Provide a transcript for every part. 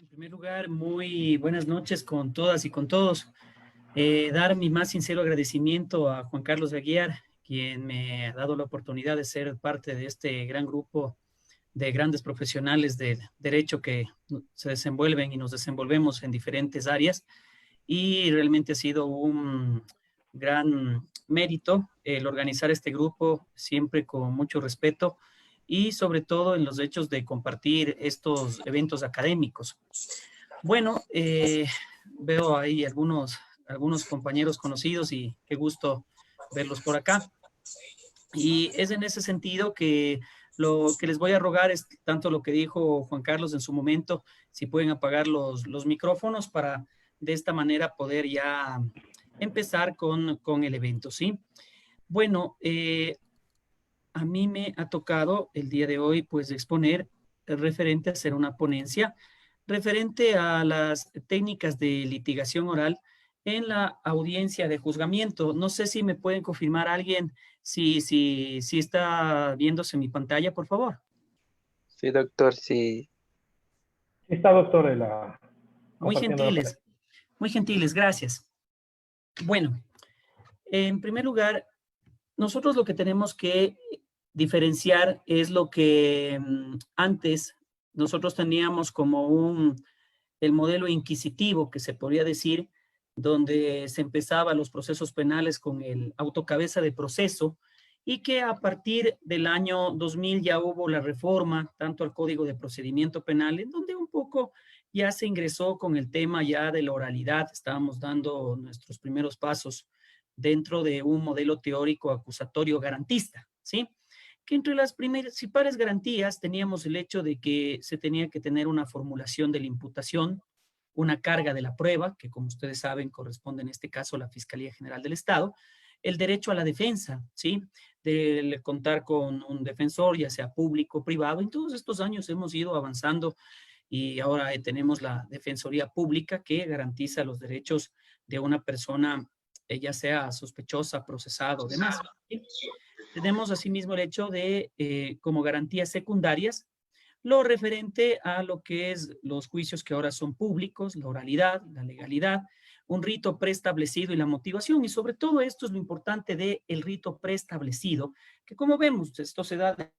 En primer lugar, muy buenas noches con todas y con todos. Dar mi más sincero agradecimiento a Juan Carlos Aguiar, quien me ha dado la oportunidad de ser parte de este gran grupo de grandes profesionales de derecho que se desenvuelven y nos desenvolvemos en diferentes áreas. Y realmente ha sido un gran mérito el organizar este grupo, siempre con mucho respeto y sobre todo en los hechos de compartir estos eventos académicos. Bueno, veo ahí algunos compañeros conocidos y qué gusto verlos por acá. Y es en ese sentido que lo que les voy a rogar es tanto lo que dijo Juan Carlos en su momento, si pueden apagar los micrófonos para de esta manera poder ya empezar con el evento, ¿sí? Bueno, a mí me ha tocado el día de hoy pues exponer referente a hacer una ponencia referente a las técnicas de litigación oral en la audiencia de juzgamiento. No sé si me pueden confirmar alguien si está viéndose mi pantalla, por favor. Sí, doctor, sí. Sí está, doctor, compartiendo la pantalla. Muy gentiles, gracias. Bueno, en primer lugar, nosotros lo que tenemos que diferenciar es lo que antes nosotros teníamos como el modelo inquisitivo, que se podría decir, donde se empezaba los procesos penales con el autocabeza de proceso y que a partir del año 2000 ya hubo la reforma tanto al Código de Procedimiento Penal, en donde un poco ya se ingresó con el tema ya de la oralidad, estábamos dando nuestros primeros pasos dentro de un modelo teórico acusatorio garantista, ¿sí? Que entre las principales garantías teníamos el hecho de que se tenía que tener una formulación de la imputación, una carga de la prueba, que como ustedes saben corresponde en este caso a la Fiscalía General del Estado, el derecho a la defensa, ¿sí? De contar con un defensor, ya sea público o privado. En todos estos años hemos ido avanzando y ahora tenemos la Defensoría Pública que garantiza los derechos de una persona, ya sea sospechosa, procesada o demás. ¿Sí? Tenemos asimismo el hecho de, como garantías secundarias, lo referente a lo que es los juicios que ahora son públicos, la oralidad, la legalidad, un rito preestablecido y la motivación. Y sobre todo esto es lo importante del rito preestablecido, que como vemos, esto se da de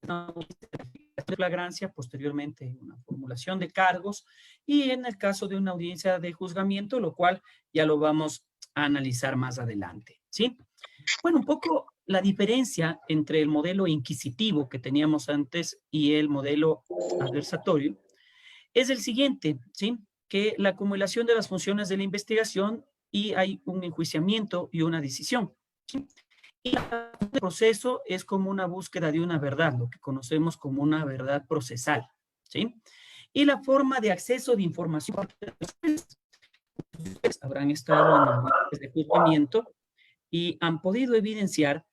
flagrancia, posteriormente una formulación de cargos y en el caso de una audiencia de juzgamiento, lo cual ya lo vamos a analizar más adelante, ¿sí? Bueno, un poco la diferencia entre el modelo inquisitivo que teníamos antes y el modelo adversatorio es el siguiente, ¿sí? Que la acumulación de las funciones de la investigación y hay un enjuiciamiento y una decisión, ¿sí? Y el proceso es como una búsqueda de una verdad, lo que conocemos como una verdad procesal, ¿sí? Y la forma de acceso de información, habrán estado en audiencias de juzgamiento y han podido evidenciar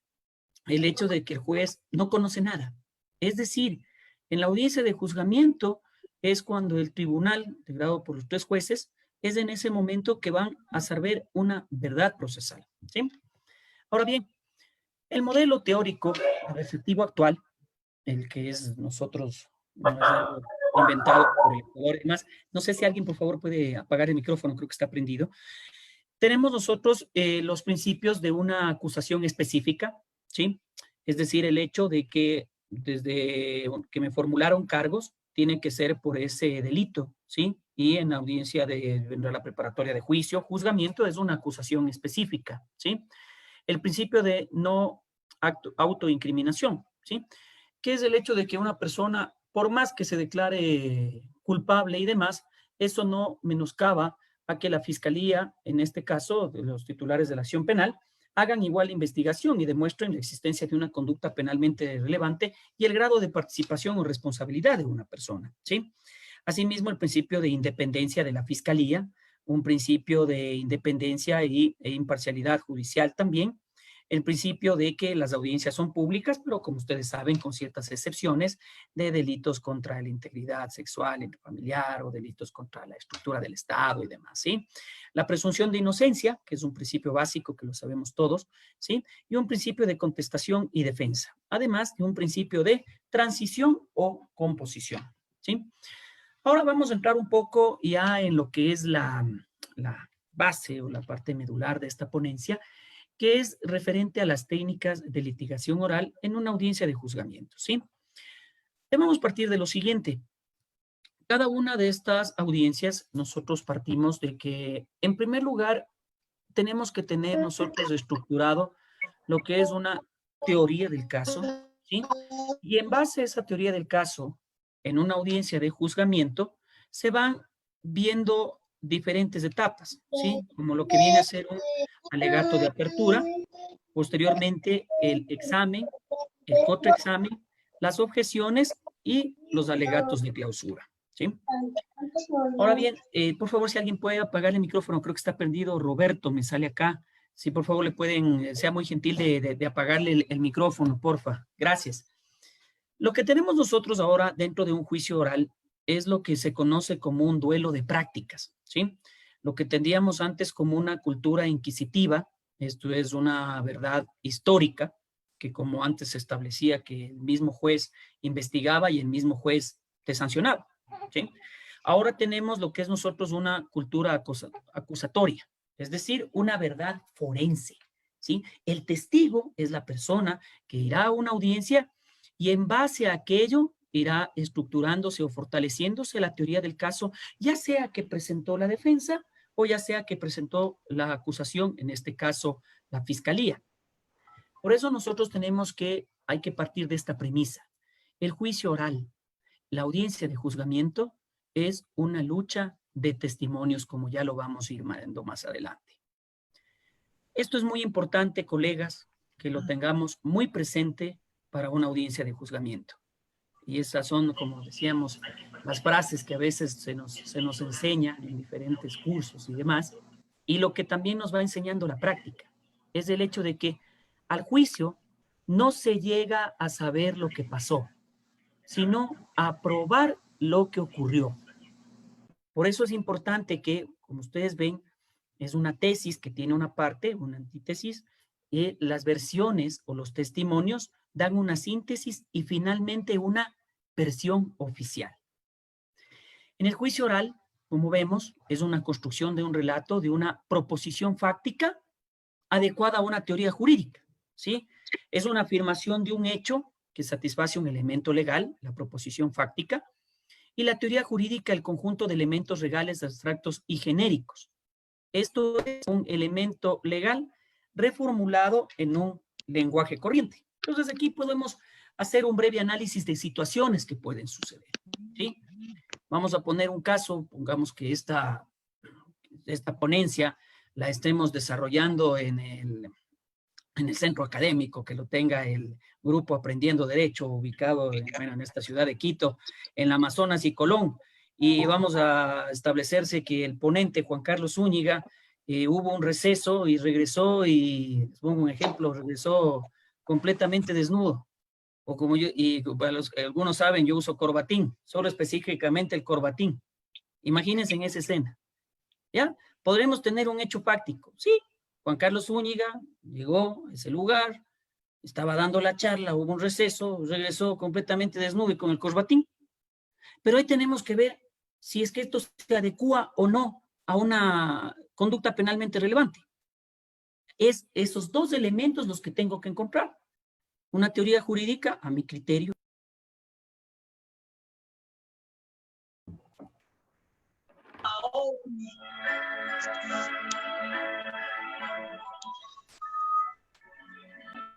el hecho de que el juez no conoce nada. Es decir, en la audiencia de juzgamiento es cuando el tribunal, integrado por los 3 jueces, es en ese momento que van a saber una verdad procesal, ¿sí? Ahora bien, el modelo teórico receptivo actual, el que es nosotros, no es algo inventado por el Ecuador y demás, no sé si alguien por favor puede apagar el micrófono, creo que está prendido. Tenemos nosotros los principios de una acusación específica, ¿sí? Es decir, el hecho de que desde que me formularon cargos, tienen que ser por ese delito, ¿sí? Y en audiencia de la preparatoria de juicio, juzgamiento es una acusación específica, ¿sí? El principio de no autoincriminación, ¿sí? Que es el hecho de que una persona, por más que se declare culpable y demás, eso no menoscaba a que la fiscalía, en este caso, de los titulares de la acción penal, hagan igual investigación y demuestren la existencia de una conducta penalmente relevante y el grado de participación o responsabilidad de una persona, ¿sí? Asimismo, el principio de independencia de la fiscalía, un principio de independencia e imparcialidad judicial también, el principio de que las audiencias son públicas, pero como ustedes saben, con ciertas excepciones de delitos contra la integridad sexual, familiar o delitos contra la estructura del Estado y demás, ¿sí? La presunción de inocencia, que es un principio básico que lo sabemos todos, ¿sí? Y un principio de contestación y defensa, además de un principio de transición o composición, ¿sí? Ahora vamos a entrar un poco ya en lo que es la base o la parte medular de esta ponencia, que es referente a las técnicas de litigación oral en una audiencia de juzgamiento, ¿sí? Debemos partir de lo siguiente. Cada una de estas audiencias, nosotros partimos de que, en primer lugar, tenemos que tener nosotros estructurado lo que es una teoría del caso, ¿sí? Y en base a esa teoría del caso, en una audiencia de juzgamiento, se van viendo diferentes etapas, ¿sí? Como lo que viene a ser un alegato de apertura, posteriormente el examen, el contraexamen, las objeciones y los alegatos de clausura, ¿sí? Ahora bien, por favor, si alguien puede apagar el micrófono, creo que está prendido. Roberto, me sale acá. Si por favor le pueden, sea muy gentil de apagarle el micrófono, porfa. Gracias. Lo que tenemos nosotros ahora dentro de un juicio oral es lo que se conoce como un duelo de prácticas, ¿sí? Lo que tendríamos antes como una cultura inquisitiva, esto es una verdad histórica, que como antes se establecía que el mismo juez investigaba y el mismo juez te sancionaba, ¿sí? Ahora tenemos lo que es nosotros una cultura acusatoria, es decir, una verdad forense, ¿sí? El testigo es la persona que irá a una audiencia y en base a aquello irá estructurándose o fortaleciéndose la teoría del caso, ya sea que presentó la defensa o ya sea que presentó la acusación, en este caso la fiscalía. Por eso nosotros hay que partir de esta premisa. El juicio oral, la audiencia de juzgamiento, es una lucha de testimonios, como ya lo vamos a ir viendo más adelante. Esto es muy importante, colegas, que lo tengamos muy presente para una audiencia de juzgamiento. Y esas son, como decíamos, las frases que a veces se nos enseña en diferentes cursos y demás, y lo que también nos va enseñando la práctica, es el hecho de que al juicio no se llega a saber lo que pasó, sino a probar lo que ocurrió. Por eso es importante que, como ustedes ven, es una tesis que tiene una parte, una antítesis, y las versiones o los testimonios dan una síntesis y finalmente una versión oficial. En el juicio oral, como vemos, es una construcción de un relato, de una proposición fáctica adecuada a una teoría jurídica, ¿sí? Es una afirmación de un hecho que satisface un elemento legal, la proposición fáctica, y la teoría jurídica, el conjunto de elementos legales, abstractos y genéricos. Esto es un elemento legal reformulado en un lenguaje corriente. Entonces aquí podemos hacer un breve análisis de situaciones que pueden suceder, ¿sí? Vamos a poner un caso, pongamos que esta ponencia la estemos desarrollando en el centro académico, que lo tenga el grupo Aprendiendo Derecho, ubicado en esta ciudad de Quito, en la Amazonas y Colón. Y vamos a establecerse que el ponente, Juan Carlos Zúñiga, hubo un receso y regresó, y les pongo un ejemplo, regresó completamente desnudo. O como yo, y para algunos saben, yo uso corbatín, solo específicamente el corbatín. Imagínense en esa escena, ¿ya? Podremos tener un hecho fáctico, sí. Juan Carlos Zúñiga llegó a ese lugar, estaba dando la charla, hubo un receso, regresó completamente desnudo y con el corbatín. Pero ahí tenemos que ver si es que esto se adecua o no a una conducta penalmente relevante. Es esos dos elementos los que tengo que encontrar. Una teoría jurídica, a mi criterio.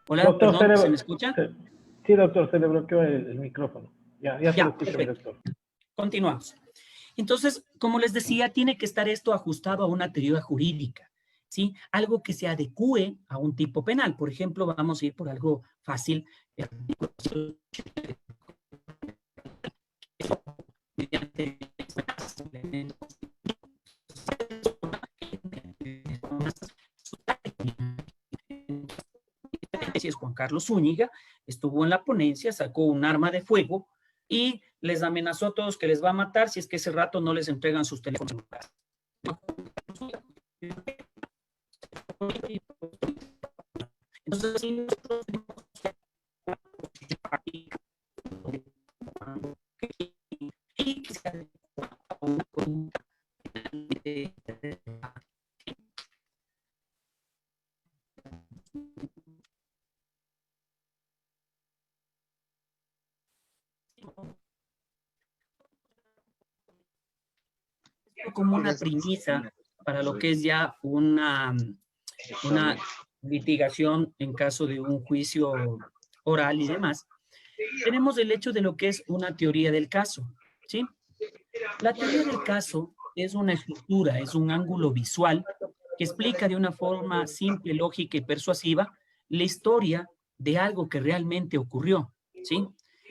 Hola, Doctor, perdón, ¿se me escucha? Sí, doctor, se le bloqueó el micrófono. Ya se lo escucha, doctor. Continuamos. Entonces, como les decía, tiene que estar esto ajustado a una teoría jurídica, ¿sí? Algo que se adecue a un tipo penal. Por ejemplo, vamos a ir por algo fácil. Es Juan Carlos Zúñiga, estuvo en la ponencia, sacó un arma de fuego y les amenazó a todos que les va a matar si es que ese rato no les entregan sus teléfonos. Entonces, como una premisa para lo que es ya una litigación en caso de un juicio oral y demás, tenemos el hecho de lo que es una teoría del caso, ¿sí? La teoría del caso es una estructura, es un ángulo visual que explica de una forma simple, lógica y persuasiva la historia de algo que realmente ocurrió, ¿sí?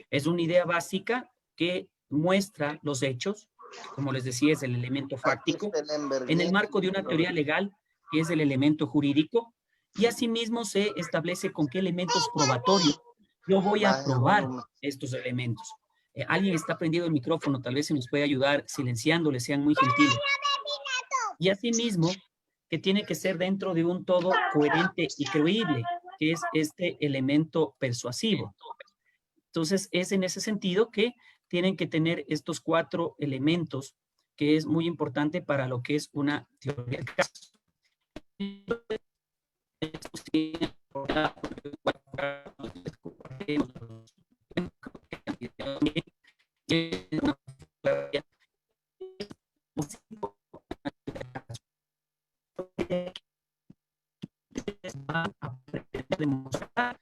Es una idea básica que muestra los hechos, como les decía, es el elemento fáctico, en el marco de una teoría legal, que es el elemento jurídico, y asimismo se establece con qué elementos probatorios yo voy a probar estos elementos. Alguien está prendido el micrófono, tal vez se nos puede ayudar silenciándole, sean muy gentiles. Y asimismo, que tiene que ser dentro de un todo coherente y creíble, que es este elemento persuasivo. Entonces, es en ese sentido que tienen que tener estos 4 elementos, que es muy importante para lo que es una teoría del caso. Demostrar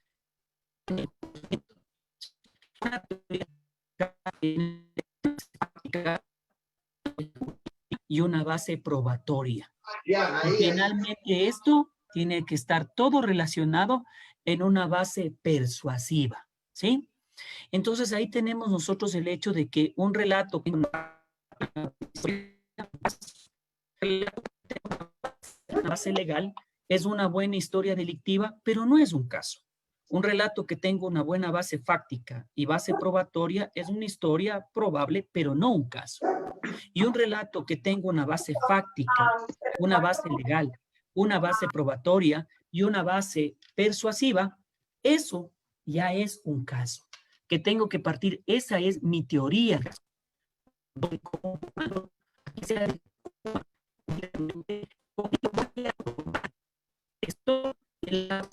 y una base probatoria. Y finalmente esto tiene que estar todo relacionado en una base persuasiva, ¿sí? Entonces ahí tenemos nosotros el hecho de que un relato una base legal es una buena historia delictiva, pero no es un caso. Un relato que tenga una buena base fáctica y base probatoria es una historia probable, pero no un caso. Y un relato que tenga una base fáctica, una base legal, una base probatoria y una base persuasiva, eso ya es un caso. Que tengo que partir, esa es mi teoría. Esto es la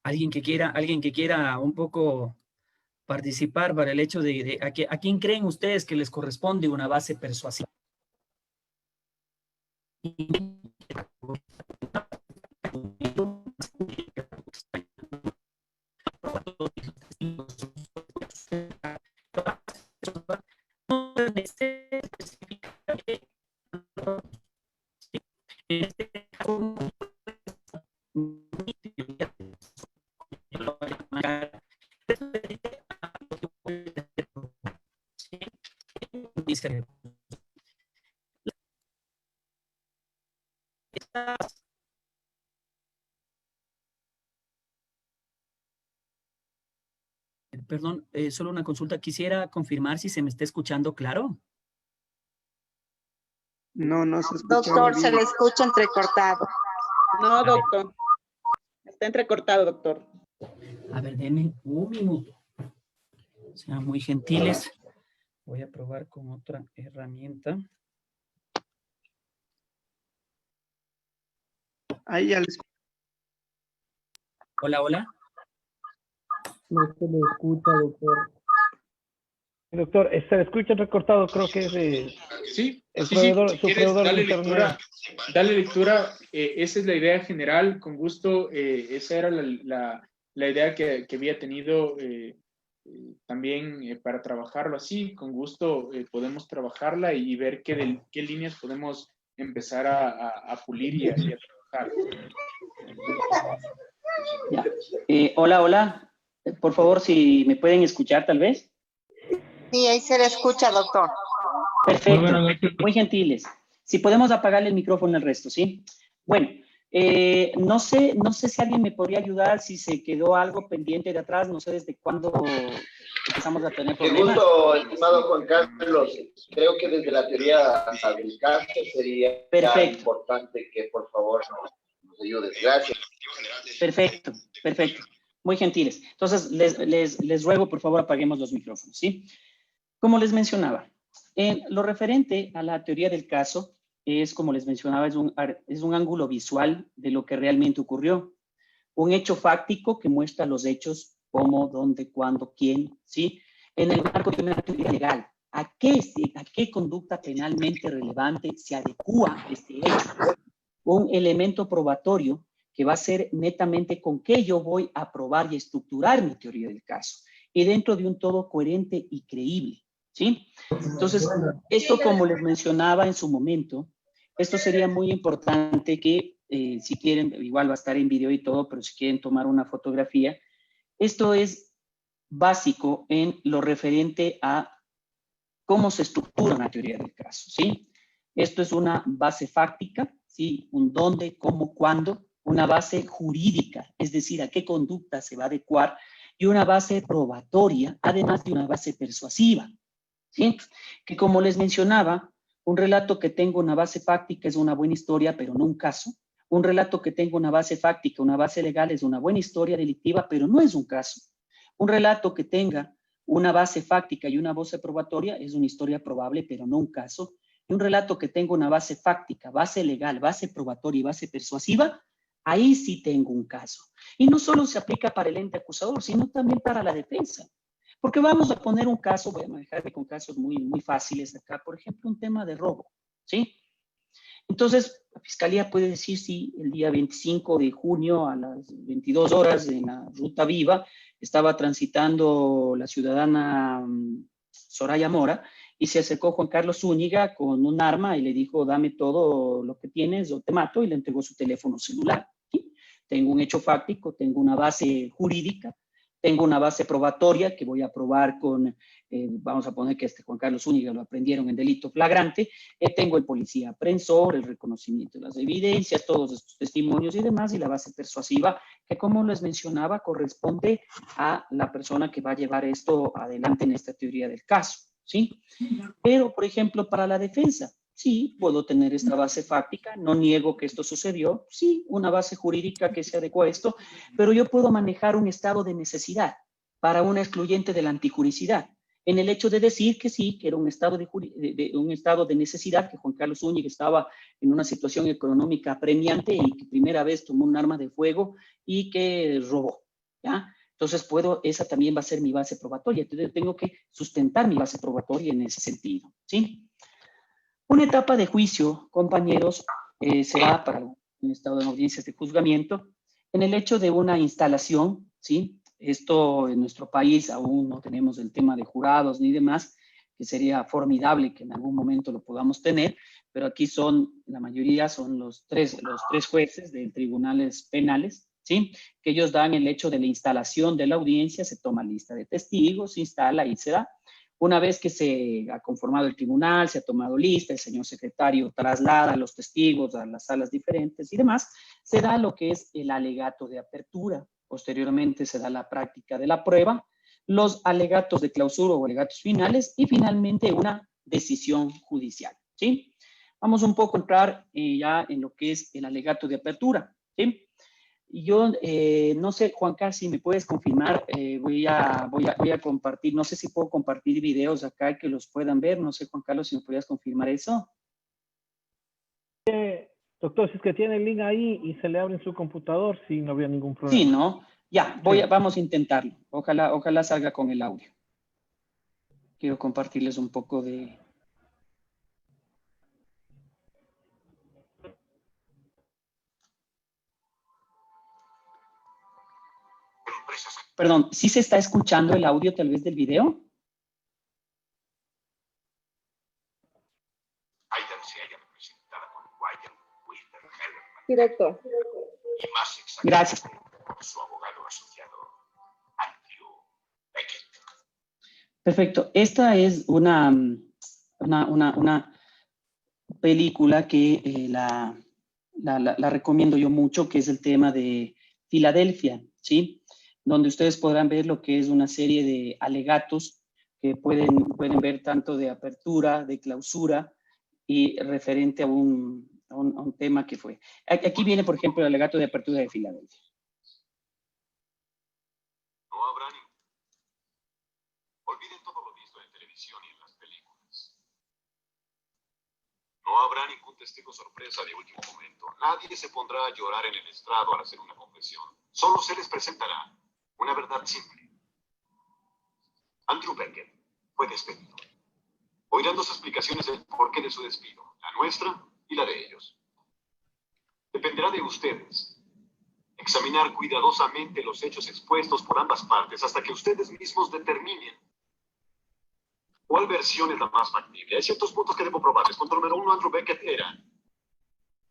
alguien que quiera un poco participar para el hecho de a quién creen ustedes que les corresponde una base persuasiva. Perdón, solo una consulta. Quisiera confirmar si se me está escuchando claro. No, no se escucha. Doctor, se le escucha entrecortado. No, doctor. Está entrecortado, doctor. A ver, denme un minuto. Sean muy gentiles. Voy a probar con otra herramienta. Ahí ya les... Hola, hola. No se le escucha, doctor. Doctor, se le escucha recortado, creo que es Sí, el sí, proveedor, si su quieres, proveedor de dale internet. lectura, esa es la idea general, con gusto, esa era la idea que había tenido también para trabajarlo así, con gusto podemos trabajarla y ver qué líneas podemos empezar a pulir y a trabajar. Ya. Hola, hola. Por favor, si me pueden escuchar, tal vez. Sí, ahí se le escucha, doctor. Perfecto, muy gentiles. Si podemos apagarle el micrófono al resto, ¿sí? Bueno, no sé si alguien me podría ayudar, si se quedó algo pendiente de atrás, no sé desde cuándo empezamos a tener Qué problemas. gusto, estimado Juan Carlos. Creo que desde la teoría del caso sería Perfecto. importante que por favor nos ayudes. Gracias. Perfecto, perfecto. Muy gentiles. Entonces, les ruego, por favor, apaguemos los micrófonos, ¿sí? Como les mencionaba, en lo referente a la teoría del caso, es, como les mencionaba, es un ángulo visual de lo que realmente ocurrió. Un hecho fáctico que muestra los hechos, cómo, dónde, cuándo, quién, ¿sí? En el marco de una teoría legal. ¿A qué conducta penalmente relevante se adecúa este hecho? Un elemento probatorio que va a ser netamente con qué yo voy a probar y estructurar mi teoría del caso. Y dentro de un todo coherente y creíble, ¿sí? Entonces, esto, como les mencionaba en su momento, esto sería muy importante que, si quieren, igual va a estar en video y todo, pero si quieren tomar una fotografía, esto es básico en lo referente a cómo se estructura una teoría del caso, ¿sí? Esto es una base fáctica, ¿sí? Un dónde, cómo, cuándo, una base jurídica, es decir, a qué conducta se va a adecuar, y una base probatoria, además de una base persuasiva, ¿sí? Que, como les mencionaba, un relato que tenga una base fáctica es una buena historia, pero no un caso. Un relato que tenga una base fáctica, una base legal, es una buena historia delictiva, pero no es un caso. Un relato que tenga una base fáctica y una base probatoria es una historia probable, pero no un caso. Y un relato que tenga una base fáctica, base legal, base probatoria y base persuasiva, ahí sí tengo un caso. Y no solo se aplica para el ente acusador, sino también para la defensa. Porque vamos a poner un caso, voy a manejarme con casos muy fáciles acá, por ejemplo, un tema de robo, ¿sí? Entonces, la Fiscalía puede decir si el día 25 de junio a las 22 horas en la Ruta Viva estaba transitando la ciudadana Soraya Mora y se acercó Juan Carlos Zúñiga con un arma y le dijo, dame todo lo que tienes o te mato, y le entregó su teléfono celular, ¿sí? Tengo un hecho fáctico, tengo una base jurídica, tengo una base probatoria que voy a probar con, vamos a poner que Juan Carlos Zúñiga lo aprendieron en delito flagrante, tengo el policía apreensor, el reconocimiento de las evidencias, todos estos testimonios y demás, y la base persuasiva que, como les mencionaba, corresponde a la persona que va a llevar esto adelante en esta teoría del caso, ¿sí? Pero, por ejemplo, para la defensa, sí, puedo tener esta base fáctica, no niego que esto sucedió, sí, una base jurídica que se adecua a esto, pero yo puedo manejar un estado de necesidad para una excluyente de la antijuricidad, en el hecho de decir que sí, que era un estado de necesidad, que Juan Carlos Zúñiga estaba en una situación económica apremiante y que primera vez tomó un arma de fuego y que robó, ¿ya? Entonces esa también va a ser mi base probatoria, entonces tengo que sustentar mi base probatoria en ese sentido, ¿sí? Una etapa de juicio, compañeros, se da para un estado de audiencias de juzgamiento en el hecho de una instalación, ¿sí? Esto en nuestro país aún no tenemos el tema de jurados ni demás, que sería formidable que en algún momento lo podamos tener, pero aquí la mayoría son los tres jueces de tribunales penales, ¿sí? Que ellos dan el hecho de la instalación de la audiencia, se toma lista de testigos, se instala y se da. Una vez que se ha conformado el tribunal, se ha tomado lista, el señor secretario traslada a los testigos a las salas diferentes y demás, se da lo que es el alegato de apertura. Posteriormente se da la práctica de la prueba, los alegatos de clausura o alegatos finales y finalmente una decisión judicial, ¿sí? Vamos un poco a entrar ya en lo que es el alegato de apertura, ¿sí? Yo no sé, Juan Carlos, si me puedes confirmar, voy a compartir, no sé si puedo compartir videos acá que los puedan ver, no sé, Juan Carlos, si me podrías confirmar eso. Doctor, si es que tiene el link ahí y se le abre en su computador, sí, no había ningún problema. Sí, ¿no? Ya, vamos a intentarlo. Ojalá salga con el audio. Quiero compartirles un poco de... Perdón, ¿sí se está escuchando el audio tal vez del video? Sí, doctor. Gracias. Perfecto. Esta es una película que la recomiendo yo mucho, que es el tema de Filadelfia, ¿sí? donde ustedes podrán ver lo que es una serie de alegatos que pueden ver tanto de apertura, de clausura y referente a un tema que fue. Aquí viene, por ejemplo, el alegato de apertura de Filadelfia. No habrá ningún. Olviden todo lo visto en televisión y en las películas. No habrá ningún testigo sorpresa de último momento. Nadie se pondrá a llorar en el estrado al hacer una confesión. Solo se les presentará una verdad simple. Andrew Beckett fue despedido. Oirán dos explicaciones del porqué de su despido, la nuestra y la de ellos. Dependerá de ustedes examinar cuidadosamente los hechos expuestos por ambas partes hasta que ustedes mismos determinen cuál versión es la más factible. Hay ciertos puntos que debo probarles. Punto número 1, Andrew Beckett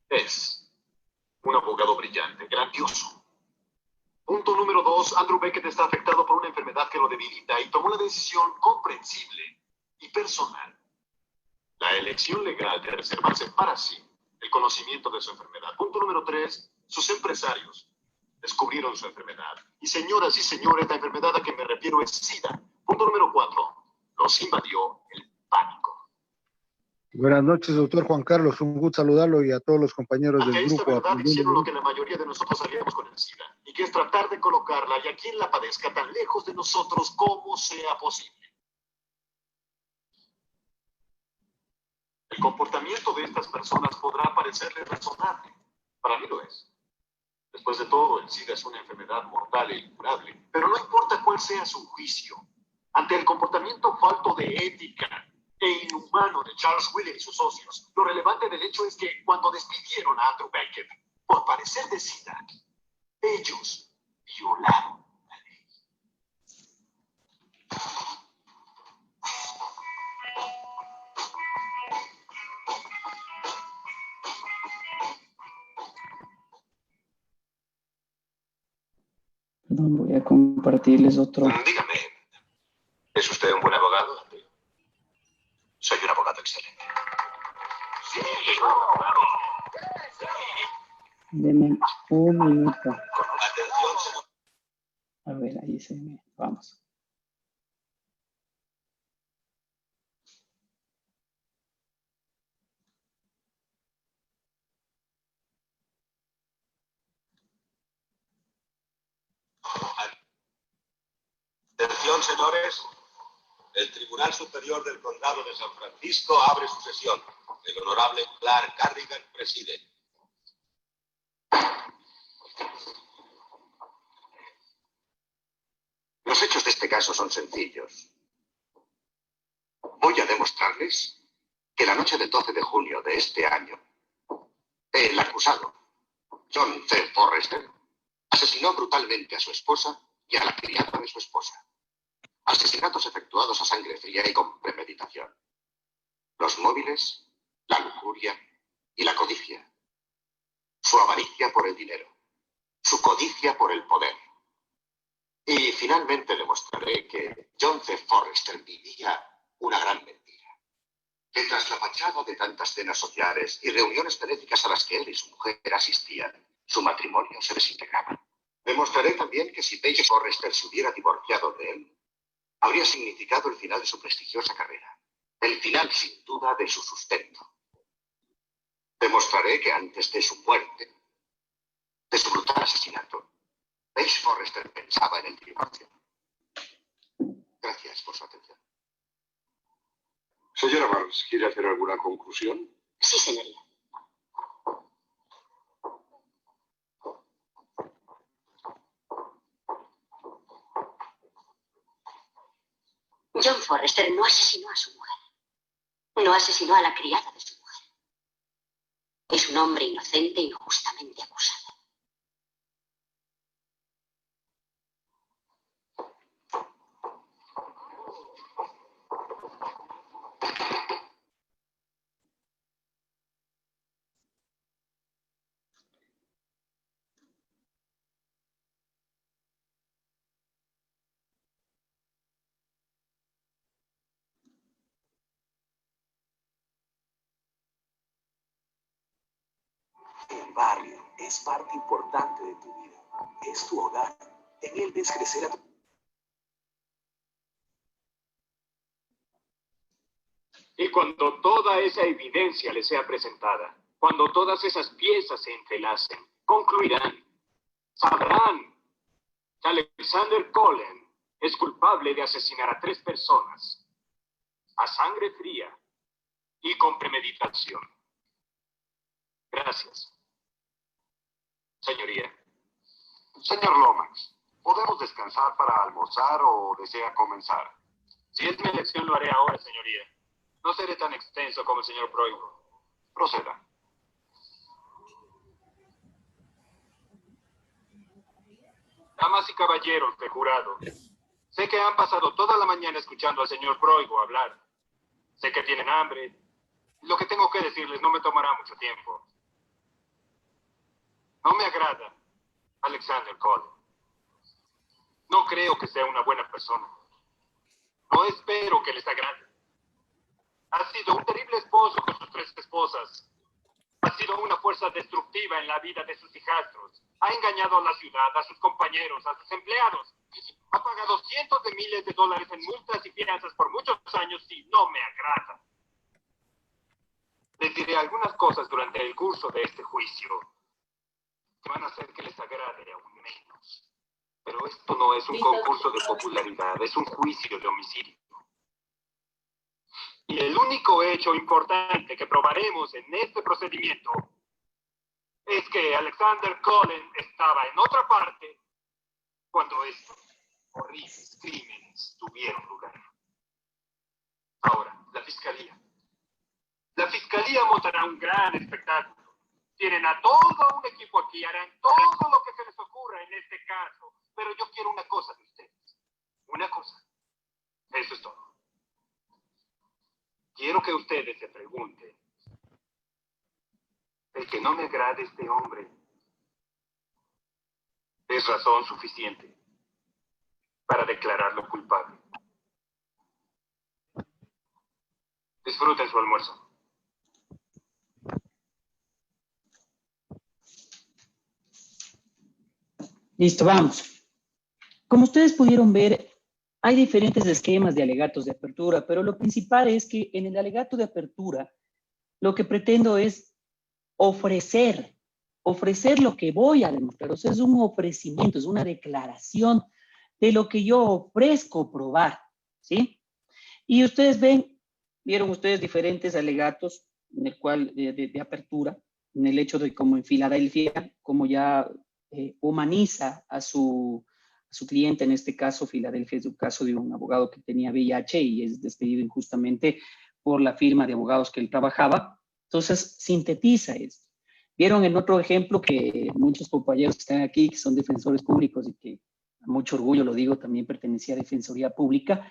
es un abogado brillante, grandioso. Punto número 2, Andrew Beckett está afectado por una enfermedad que lo debilita y tomó la decisión comprensible y personal. La elección legal de reservarse para sí el conocimiento de su enfermedad. Punto número 3, sus empresarios descubrieron su enfermedad. Y señoras y señores, la enfermedad a que me refiero es SIDA. Punto número 4, los invadió el pánico. Buenas noches, doctor Juan Carlos. Un gusto saludarlo y a todos los compañeros Ante del esta grupo. verdad hicieron lo que la mayoría de nosotros haríamos con el SIDA, y que es tratar de colocarla y a quien la padezca tan lejos de nosotros como sea posible. El comportamiento de estas personas podrá parecerle razonable. Para mí lo es. Después de todo, el SIDA es una enfermedad mortal e incurable. Pero no importa cuál sea su juicio. Ante el comportamiento falto de ética e inhumano de Charles Wheeler y sus socios, lo relevante del hecho es que cuando despidieron a Andrew Beckett por padecer de SIDA, ellos violaron la ley. Perdón, voy a compartirles otro. Dígame, ¿es usted un buen abogado? Soy un abogado excelente. Sí, Denme un minuto. atención, señor. A ver, ahí se ve. Vamos. Atención, señores. El Tribunal Superior del Condado de San Francisco abre su sesión. El honorable Clark Carrigan preside. Los hechos de este caso son sencillos. Voy a demostrarles que la noche del 12 de junio de este año, el acusado, John C. Forrester, asesinó brutalmente a su esposa y a la criada de su esposa. Asesinatos efectuados a sangre fría y con premeditación. Los móviles, la lujuria y la codicia. Su avaricia por el dinero. Su codicia por el poder. Y finalmente demostraré que John C. Forrester vivía una gran mentira. Que tras la fachada de tantas cenas sociales y reuniones benéficas a las que él y su mujer asistían, su matrimonio se desintegraba. Demostraré también que si Paige Forrester se hubiera divorciado de él, habría significado el final de su prestigiosa carrera. El final, sin duda, de su sustento. Demostraré que antes de su muerte, de su brutal asesinato, Paige Forrester pensaba en el divorcio. Gracias por su atención. Señora Barnes, ¿quiere hacer alguna conclusión? Sí, señoría. John Forrester no asesinó a su mujer. No asesinó a la criada de su mujer. Es un hombre inocente y justamente acusado. El barrio es parte importante de tu vida. Es tu hogar. En él ves crecer a tu... Y cuando toda esa evidencia les sea presentada, cuando todas esas piezas se entrelacen, concluirán, sabrán que Alexander Cullen es culpable de asesinar a 3 personas, a sangre fría y con premeditación. Gracias. Señoría. Señor Lomax, ¿podemos descansar para almorzar o desea comenzar? Si es mi elección, lo haré ahora, señoría. No seré tan extenso como el señor Proigo. Proceda. Damas y caballeros del jurado, sé que han pasado toda la mañana escuchando al señor Proigo hablar. Sé que tienen hambre. Lo que tengo que decirles no me tomará mucho tiempo. No me agrada Alexander Cullen. No creo que sea una buena persona. No espero que les agrade. Ha sido un terrible esposo con sus 3 esposas. Ha sido una fuerza destructiva en la vida de sus hijastros. Ha engañado a la ciudad, a sus compañeros, a sus empleados. Ha pagado cientos de miles de dólares en multas y fianzas por muchos años y no me agrada. Les diré algunas cosas durante el curso de este juicio que van a hacer que les agrade aún menos. Pero esto no es un concurso de popularidad, es un juicio de homicidio. Y el único hecho importante que probaremos en este procedimiento es que Alexander Cullen estaba en otra parte cuando estos horribles crímenes tuvieron lugar. Ahora, la Fiscalía. La Fiscalía montará un gran espectáculo. Tienen a todo un equipo aquí, harán todo lo que se les ocurra en este caso. Pero yo quiero una cosa de ustedes. Una cosa. Eso es todo. Quiero que ustedes se pregunten, ¿el que no me agrade este hombre es razón suficiente para declararlo culpable? Disfruten su almuerzo. Listo, vamos. Como ustedes pudieron ver, hay diferentes esquemas de alegatos de apertura, pero lo principal es que en el alegato de apertura, lo que pretendo es ofrecer lo que voy a demostrar. O sea, es un ofrecimiento, es una declaración de lo que yo ofrezco probar, ¿sí? Y ustedes vieron ustedes diferentes alegatos en el cual, de apertura, en el hecho de como en Filadelfia, como ya humaniza a su cliente, en este caso Filadelfia es un caso de un abogado que tenía VIH y es despedido injustamente por la firma de abogados que él trabajaba. Entonces, sintetiza esto. Vieron en otro ejemplo que muchos compañeros que están aquí, que son defensores públicos y que a mucho orgullo lo digo, también pertenecía a Defensoría Pública,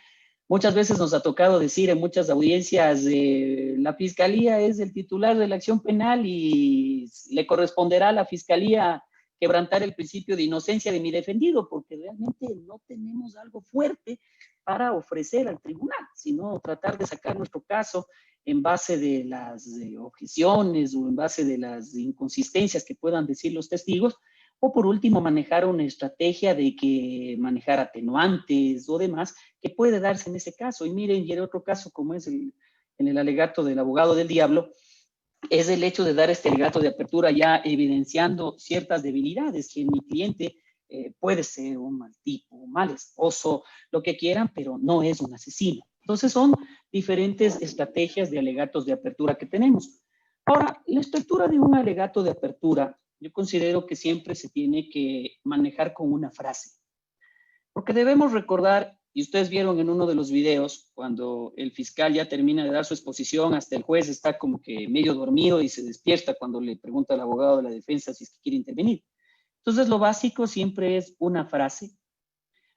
muchas veces nos ha tocado decir en muchas audiencias, la Fiscalía es el titular de la acción penal y le corresponderá a la Fiscalía quebrantar el principio de inocencia de mi defendido, porque realmente no tenemos algo fuerte para ofrecer al tribunal, sino tratar de sacar nuestro caso en base de las objeciones o en base de las inconsistencias que puedan decir los testigos, o por último manejar una estrategia de que manejar atenuantes o demás que puede darse en ese caso. Y miren, y el otro caso, como es en el alegato del abogado del diablo, es el hecho de dar este alegato de apertura ya evidenciando ciertas debilidades que mi cliente puede ser un mal tipo, un mal esposo, lo que quieran, pero no es un asesino. Entonces son diferentes estrategias de alegatos de apertura que tenemos. Ahora, la estructura de un alegato de apertura, yo considero que siempre se tiene que manejar con una frase. Porque debemos recordar, y ustedes vieron en uno de los videos, cuando el fiscal ya termina de dar su exposición, hasta el juez está como que medio dormido y se despierta cuando le pregunta al abogado de la defensa si es que quiere intervenir. Entonces, lo básico siempre es una frase.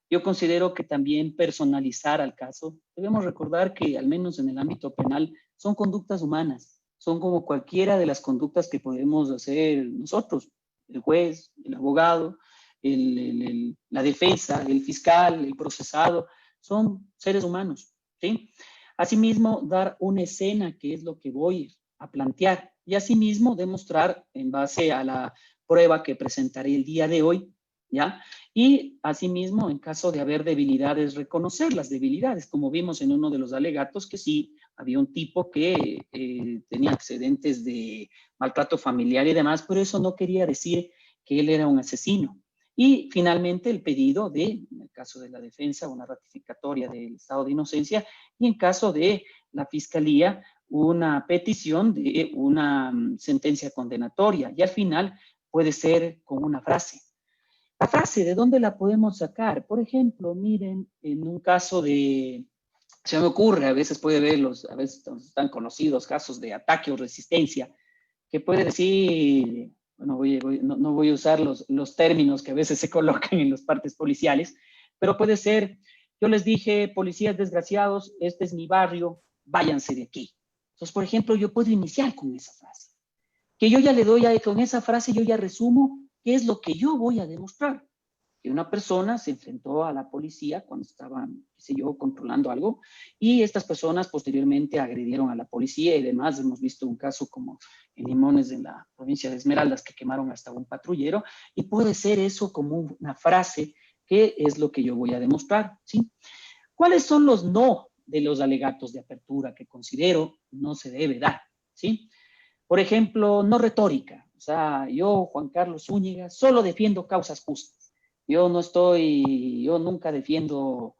Yo considero que también personalizar al caso. Debemos recordar que, al menos en el ámbito penal, son conductas humanas. Son como cualquiera de las conductas que podemos hacer nosotros, el juez, el abogado, la defensa, el fiscal, el procesado, son seres humanos, ¿sí? Asimismo, dar una escena, que es lo que voy a plantear, y asimismo demostrar en base a la prueba que presentaré el día de hoy, ¿ya? Y asimismo, en caso de haber debilidades, reconocer las debilidades, como vimos en uno de los alegatos, que sí, había un tipo que tenía antecedentes de maltrato familiar y demás, pero eso no quería decir que él era un asesino. Y finalmente el pedido de, en el caso de la defensa, una ratificatoria del estado de inocencia, y en caso de la fiscalía, una petición de una sentencia condenatoria. Y al final puede ser con una frase. La frase, ¿de dónde la podemos sacar? Por ejemplo, miren, en un caso de, se me ocurre, a veces puede ver a veces están conocidos casos de ataque o resistencia, que puede decir, bueno, no voy a usar los términos que a veces se colocan en las partes policiales, pero puede ser, yo les dije, policías desgraciados, este es mi barrio, váyanse de aquí. Entonces, por ejemplo, yo puedo iniciar con esa frase. Que yo ya le doy, con esa frase yo ya resumo qué es lo que yo voy a demostrar. Que una persona se enfrentó a la policía cuando estaban, qué sé yo, controlando algo, y estas personas posteriormente agredieron a la policía y demás. Hemos visto un caso como en Limones, en la provincia de Esmeraldas, que quemaron hasta un patrullero, y puede ser eso como una frase que es lo que yo voy a demostrar, ¿sí? ¿Cuáles son los no de los alegatos de apertura que considero no se debe dar, ¿sí? Por ejemplo, no retórica. O sea, yo, Juan Carlos Zúñiga, solo defiendo causas justas. Yo nunca defiendo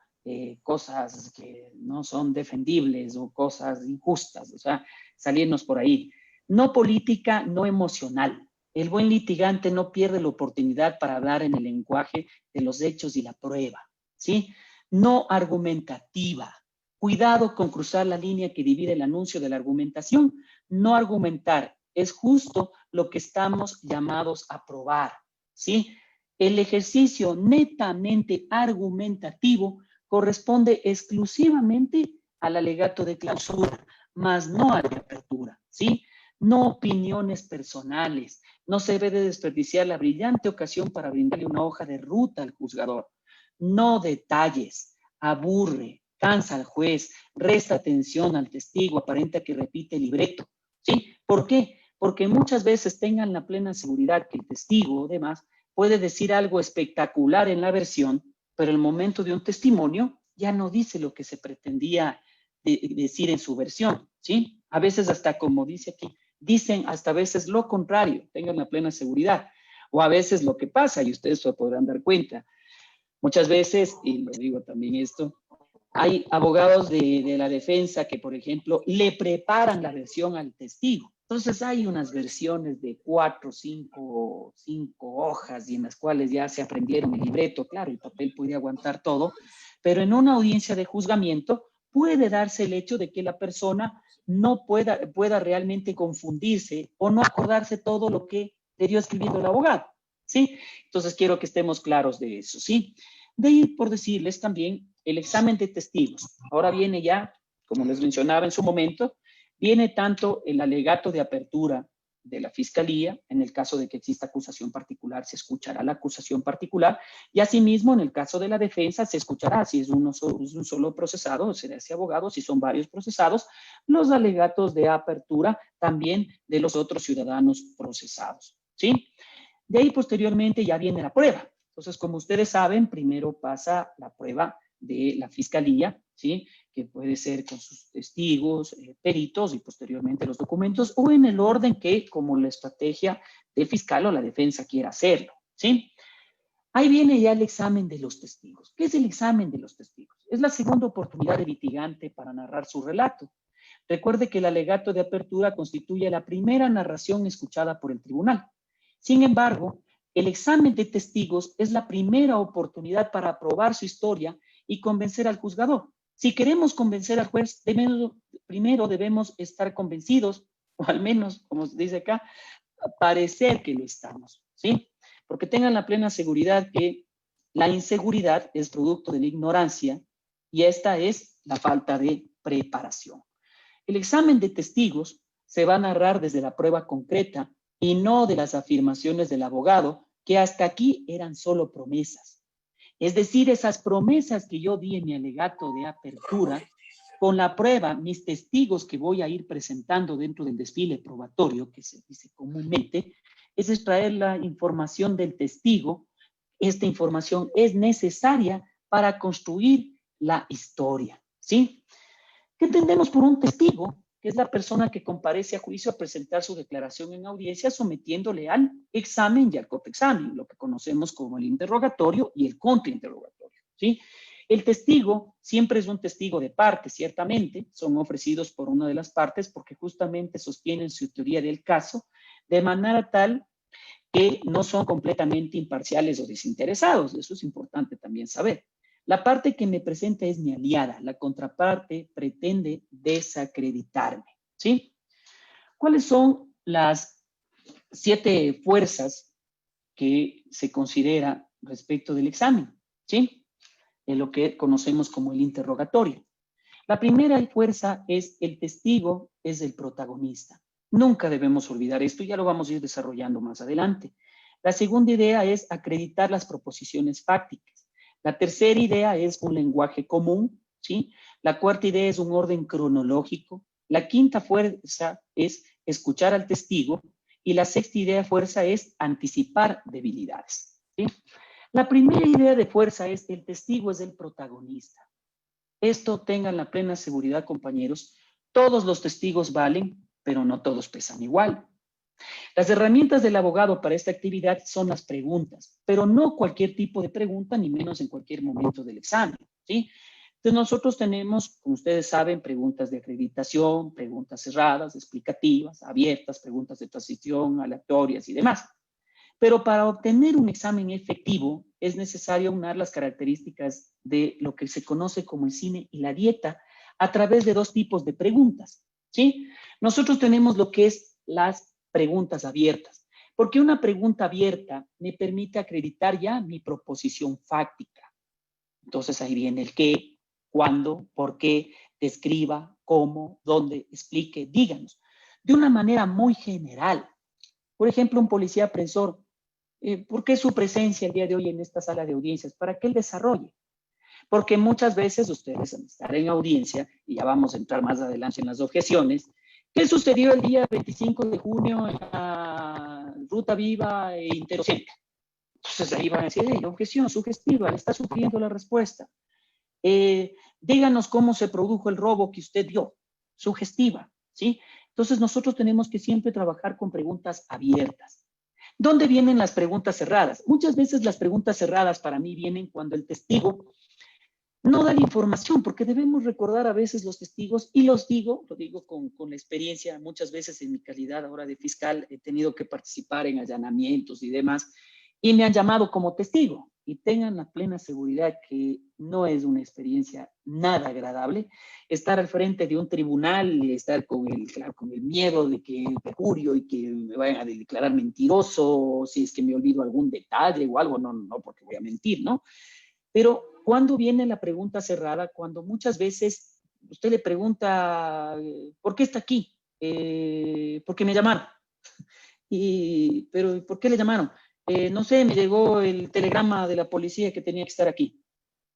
cosas que no son defendibles o cosas injustas. O sea, salirnos por ahí. No política, no emocional. El buen litigante no pierde la oportunidad para hablar en el lenguaje de los hechos y la prueba, ¿sí? No argumentativa. Cuidado con cruzar la línea que divide el anuncio de la argumentación. No argumentar es justo lo que estamos llamados a probar, ¿sí? El ejercicio netamente argumentativo corresponde exclusivamente al alegato de clausura, más no a la de apertura, ¿sí? No opiniones personales. No se debe de desperdiciar la brillante ocasión para brindarle una hoja de ruta al juzgador. No detalles. Aburre, cansa al juez, resta atención al testigo, aparenta que repite el libreto, ¿sí? ¿Por qué? Porque muchas veces tengan la plena seguridad que el testigo, además, puede decir algo espectacular en la versión, pero el momento de un testimonio ya no dice lo que se pretendía decir en su versión, ¿sí? A veces hasta, como dice aquí, dicen hasta a veces lo contrario, tengan la plena seguridad. O a veces lo que pasa, y ustedes se podrán dar cuenta, muchas veces, y lo digo también esto, hay abogados de la defensa que, por ejemplo, le preparan la versión al testigo. Entonces hay unas versiones de 4, 5 hojas y en las cuales ya se aprendieron el libreto. Claro, el papel puede aguantar todo, pero en una audiencia de juzgamiento puede darse el hecho de que la persona no pueda realmente confundirse o no acordarse todo lo que le dio escribiendo el abogado, ¿sí? Entonces quiero que estemos claros de eso, ¿sí? De ahí, por decirles también, el examen de testigos. Ahora viene ya, como les mencionaba en su momento, viene tanto el alegato de apertura de la fiscalía, en el caso de que exista acusación particular, se escuchará la acusación particular, y asimismo, en el caso de la defensa, se escuchará, si es un solo procesado, será ese abogado, si son varios procesados, los alegatos de apertura también de los otros ciudadanos procesados, ¿sí? De ahí, posteriormente, ya viene la prueba. Entonces, como ustedes saben, primero pasa la prueba de la fiscalía, ¿sí? Que puede ser con sus testigos, peritos y posteriormente los documentos, o en el orden que, como la estrategia del fiscal o la defensa quiera hacerlo, ¿sí? Ahí viene ya el examen de los testigos. ¿Qué es el examen de los testigos? Es la segunda oportunidad del litigante para narrar su relato. Recuerde que el alegato de apertura constituye la primera narración escuchada por el tribunal. Sin embargo, el examen de testigos es la primera oportunidad para probar su historia y convencer al juzgador. Si queremos convencer al juez, primero debemos estar convencidos, o al menos, como se dice acá, parecer que lo estamos, ¿sí? Porque tengan la plena seguridad que la inseguridad es producto de la ignorancia y esta es la falta de preparación. El examen de testigos se va a narrar desde la prueba concreta y no de las afirmaciones del abogado, que hasta aquí eran solo promesas. Es decir, esas promesas que yo di en mi alegato de apertura, con la prueba, mis testigos que voy a ir presentando dentro del desfile probatorio, que se dice comúnmente, es extraer la información del testigo esta información es necesaria para construir la historia, ¿sí? ¿Qué entendemos por un testigo? Que es la persona que comparece a juicio a presentar su declaración en audiencia sometiéndole al examen y al contexamen, lo que conocemos como el interrogatorio y el contrainterrogatorio, ¿sí? El testigo siempre es un testigo de parte, ciertamente, son ofrecidos por una de las partes porque justamente sostienen su teoría del caso de manera tal que no son completamente imparciales o desinteresados, eso es importante también saber. La parte que me presenta es mi aliada, la contraparte pretende desacreditarme, ¿sí? ¿Cuáles son las 7 fuerzas que se considera respecto del examen? ¿Sí? En lo que conocemos como el interrogatorio. La primera fuerza es el testigo, es el protagonista. Nunca debemos olvidar esto, ya lo vamos a ir desarrollando más adelante. La segunda idea es acreditar las proposiciones fácticas. La tercera idea es un lenguaje común, ¿sí? La cuarta idea es un orden cronológico. La quinta fuerza es escuchar al testigo. Y la sexta idea fuerza es anticipar debilidades, ¿sí? La primera idea de fuerza es el testigo es el protagonista. Esto tengan la plena seguridad, compañeros. Todos los testigos valen, pero no todos pesan igual. Las herramientas del abogado para esta actividad son las preguntas, pero no cualquier tipo de pregunta, ni menos en cualquier momento del examen, ¿sí? Entonces nosotros tenemos, como ustedes saben, preguntas de acreditación, preguntas cerradas, explicativas, abiertas, preguntas de transición, aleatorias y demás. Pero para obtener un examen efectivo es necesario aunar las características de lo que se conoce como el cine y la dieta a través de 2 tipos de preguntas, ¿sí? Nosotros tenemos lo que es las preguntas abiertas, porque una pregunta abierta me permite acreditar ya mi proposición fáctica. Entonces ahí viene el qué, cuándo, por qué, describa, cómo, dónde, explique, díganos, de una manera muy general. Por ejemplo, un policía apresor, ¿por qué su presencia el día de hoy en esta sala de audiencias? Para que él desarrolle. Porque muchas veces ustedes al estar en audiencia, y ya vamos a entrar más adelante en las objeciones, ¿qué sucedió el día 25 de junio en la Ruta Viva e Interocente? Entonces ahí van a decir, objeción sugestiva, le está sugiriendo la respuesta. Díganos cómo se produjo el robo que usted vio, sugestiva, ¿sí? Entonces nosotros tenemos que siempre trabajar con preguntas abiertas. ¿Dónde vienen las preguntas cerradas? Muchas veces las preguntas cerradas para mí vienen cuando el testigo no da la información, porque debemos recordar a veces los testigos, y lo digo con la experiencia, muchas veces en mi calidad ahora de fiscal he tenido que participar en allanamientos y demás, y me han llamado como testigo, y tengan la plena seguridad que no es una experiencia nada agradable estar al frente de un tribunal y estar con el miedo de que perjurio y que me vayan a declarar mentiroso, si es que me olvido algún detalle o algo, no porque voy a mentir, ¿no? Pero ¿cuándo viene la pregunta cerrada? Cuando muchas veces usted le pregunta, ¿por qué está aquí? Porque me llamaron. ¿Pero por qué le llamaron? No sé, me llegó el telegrama de la policía que tenía que estar aquí,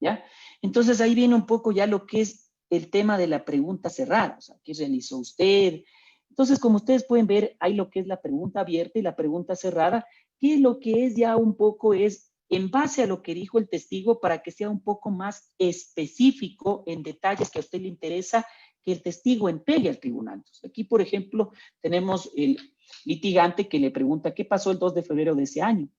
¿ya? Entonces ahí viene un poco ya lo que es el tema de la pregunta cerrada, o sea, ¿qué realizó usted? Entonces, como ustedes pueden ver, hay lo que es la pregunta abierta y la pregunta cerrada, que lo que es ya un poco es en base a lo que dijo el testigo para que sea un poco más específico en detalles que a usted le interesa que el testigo entregue al tribunal. Entonces, aquí, por ejemplo, tenemos el litigante que le pregunta qué pasó el 2 de febrero de ese año.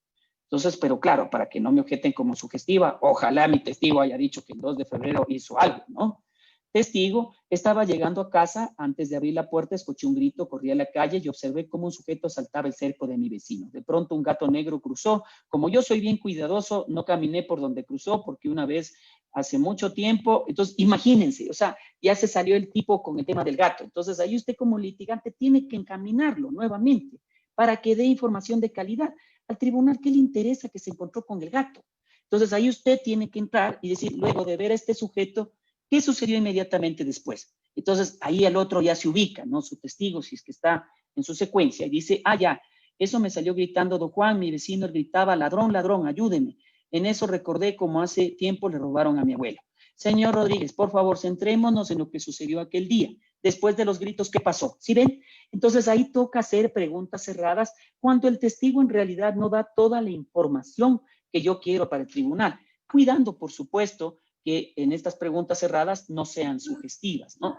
Entonces, pero claro, para que no me objeten como sugestiva, ojalá mi testigo haya dicho que el 2 de febrero hizo algo, ¿no? Testigo, estaba llegando a casa, antes de abrir la puerta escuché un grito, corrí a la calle y observé cómo un sujeto saltaba el cerco de mi vecino. De pronto un gato negro cruzó. Como yo soy bien cuidadoso, no caminé por donde cruzó porque una vez hace mucho tiempo, entonces imagínense, o sea, ya se salió el tipo con el tema del gato. Entonces ahí usted como litigante tiene que encaminarlo nuevamente para que dé información de calidad al tribunal que le interesa que se encontró con el gato. Entonces ahí usted tiene que entrar y decir, luego de ver a este sujeto, ¿qué sucedió inmediatamente después? Entonces, ahí el otro ya se ubica, ¿no? Su testigo, si es que está en su secuencia, y dice, ya, eso me salió gritando don Juan, mi vecino gritaba, ladrón, ladrón, ayúdeme. En eso recordé cómo hace tiempo le robaron a mi abuelo. Señor Rodríguez, por favor, centrémonos en lo que sucedió aquel día. Después de los gritos, ¿qué pasó? ¿Sí ven? Entonces, ahí toca hacer preguntas cerradas cuando el testigo en realidad no da toda la información que yo quiero para el tribunal, cuidando, por supuesto, que en estas preguntas cerradas no sean sugestivas, ¿no?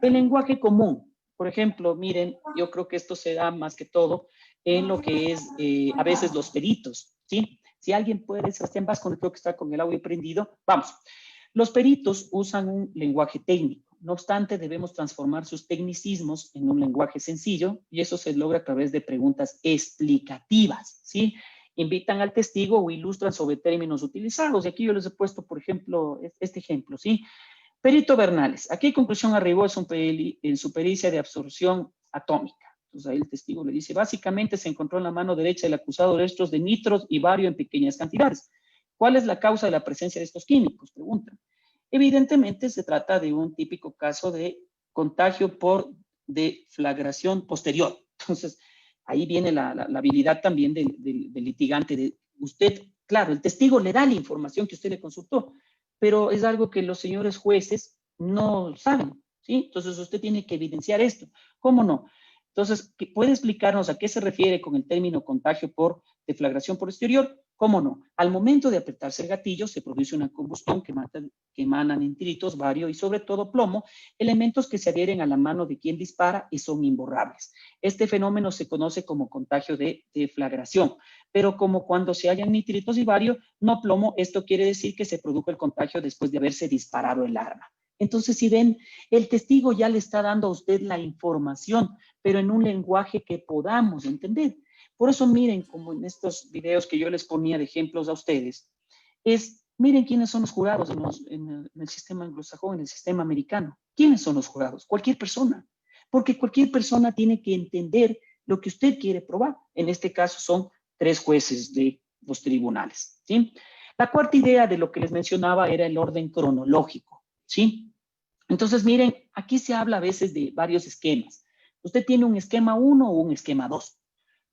El lenguaje común, por ejemplo, miren, yo creo que esto se da más que todo en lo que es a veces los peritos, ¿sí? Si alguien puede, Sebastián Vasco, creo que está con el audio prendido, vamos. Los peritos usan un lenguaje técnico, no obstante debemos transformar sus tecnicismos en un lenguaje sencillo y eso se logra a través de preguntas explicativas, ¿sí? Invitan al testigo o ilustran sobre términos utilizados. Y aquí yo les he puesto, por ejemplo, este ejemplo, ¿sí? Perito Bernales, ¿a qué conclusión arribó en su pericia de absorción atómica? Entonces ahí el testigo le dice, básicamente se encontró en la mano derecha del acusado restos de nitros y bario en pequeñas cantidades. ¿Cuál es la causa de la presencia de estos químicos? Preguntan. Evidentemente se trata de un típico caso de contagio por deflagración posterior. Entonces, ahí viene la habilidad también del litigante. Usted, claro, el testigo le da la información que usted le consultó, pero es algo que los señores jueces no saben, ¿sí? Entonces usted tiene que evidenciar esto. ¿Cómo no? Entonces, ¿puede explicarnos a qué se refiere con el término contagio por deflagración posterior? ¿Cómo no? Al momento de apretarse el gatillo se produce una combustión que emanan nitritos, bario y sobre todo plomo, elementos que se adhieren a la mano de quien dispara y son imborrables. Este fenómeno se conoce como contagio de deflagración, pero como cuando se hallan nitritos y bario, no plomo, esto quiere decir que se produjo el contagio después de haberse disparado el arma. Entonces, si ven, el testigo ya le está dando a usted la información, pero en un lenguaje que podamos entender. Por eso miren, como en estos videos que yo les ponía de ejemplos a ustedes, miren quiénes son los jurados en el sistema anglosajón, en el sistema americano. ¿Quiénes son los jurados? Cualquier persona. Porque cualquier persona tiene que entender lo que usted quiere probar. En este caso son 3 jueces de los tribunales, ¿sí? La cuarta idea de lo que les mencionaba era el orden cronológico, ¿sí? Entonces, miren, aquí se habla a veces de varios esquemas. Usted tiene un esquema 1 o un esquema 2.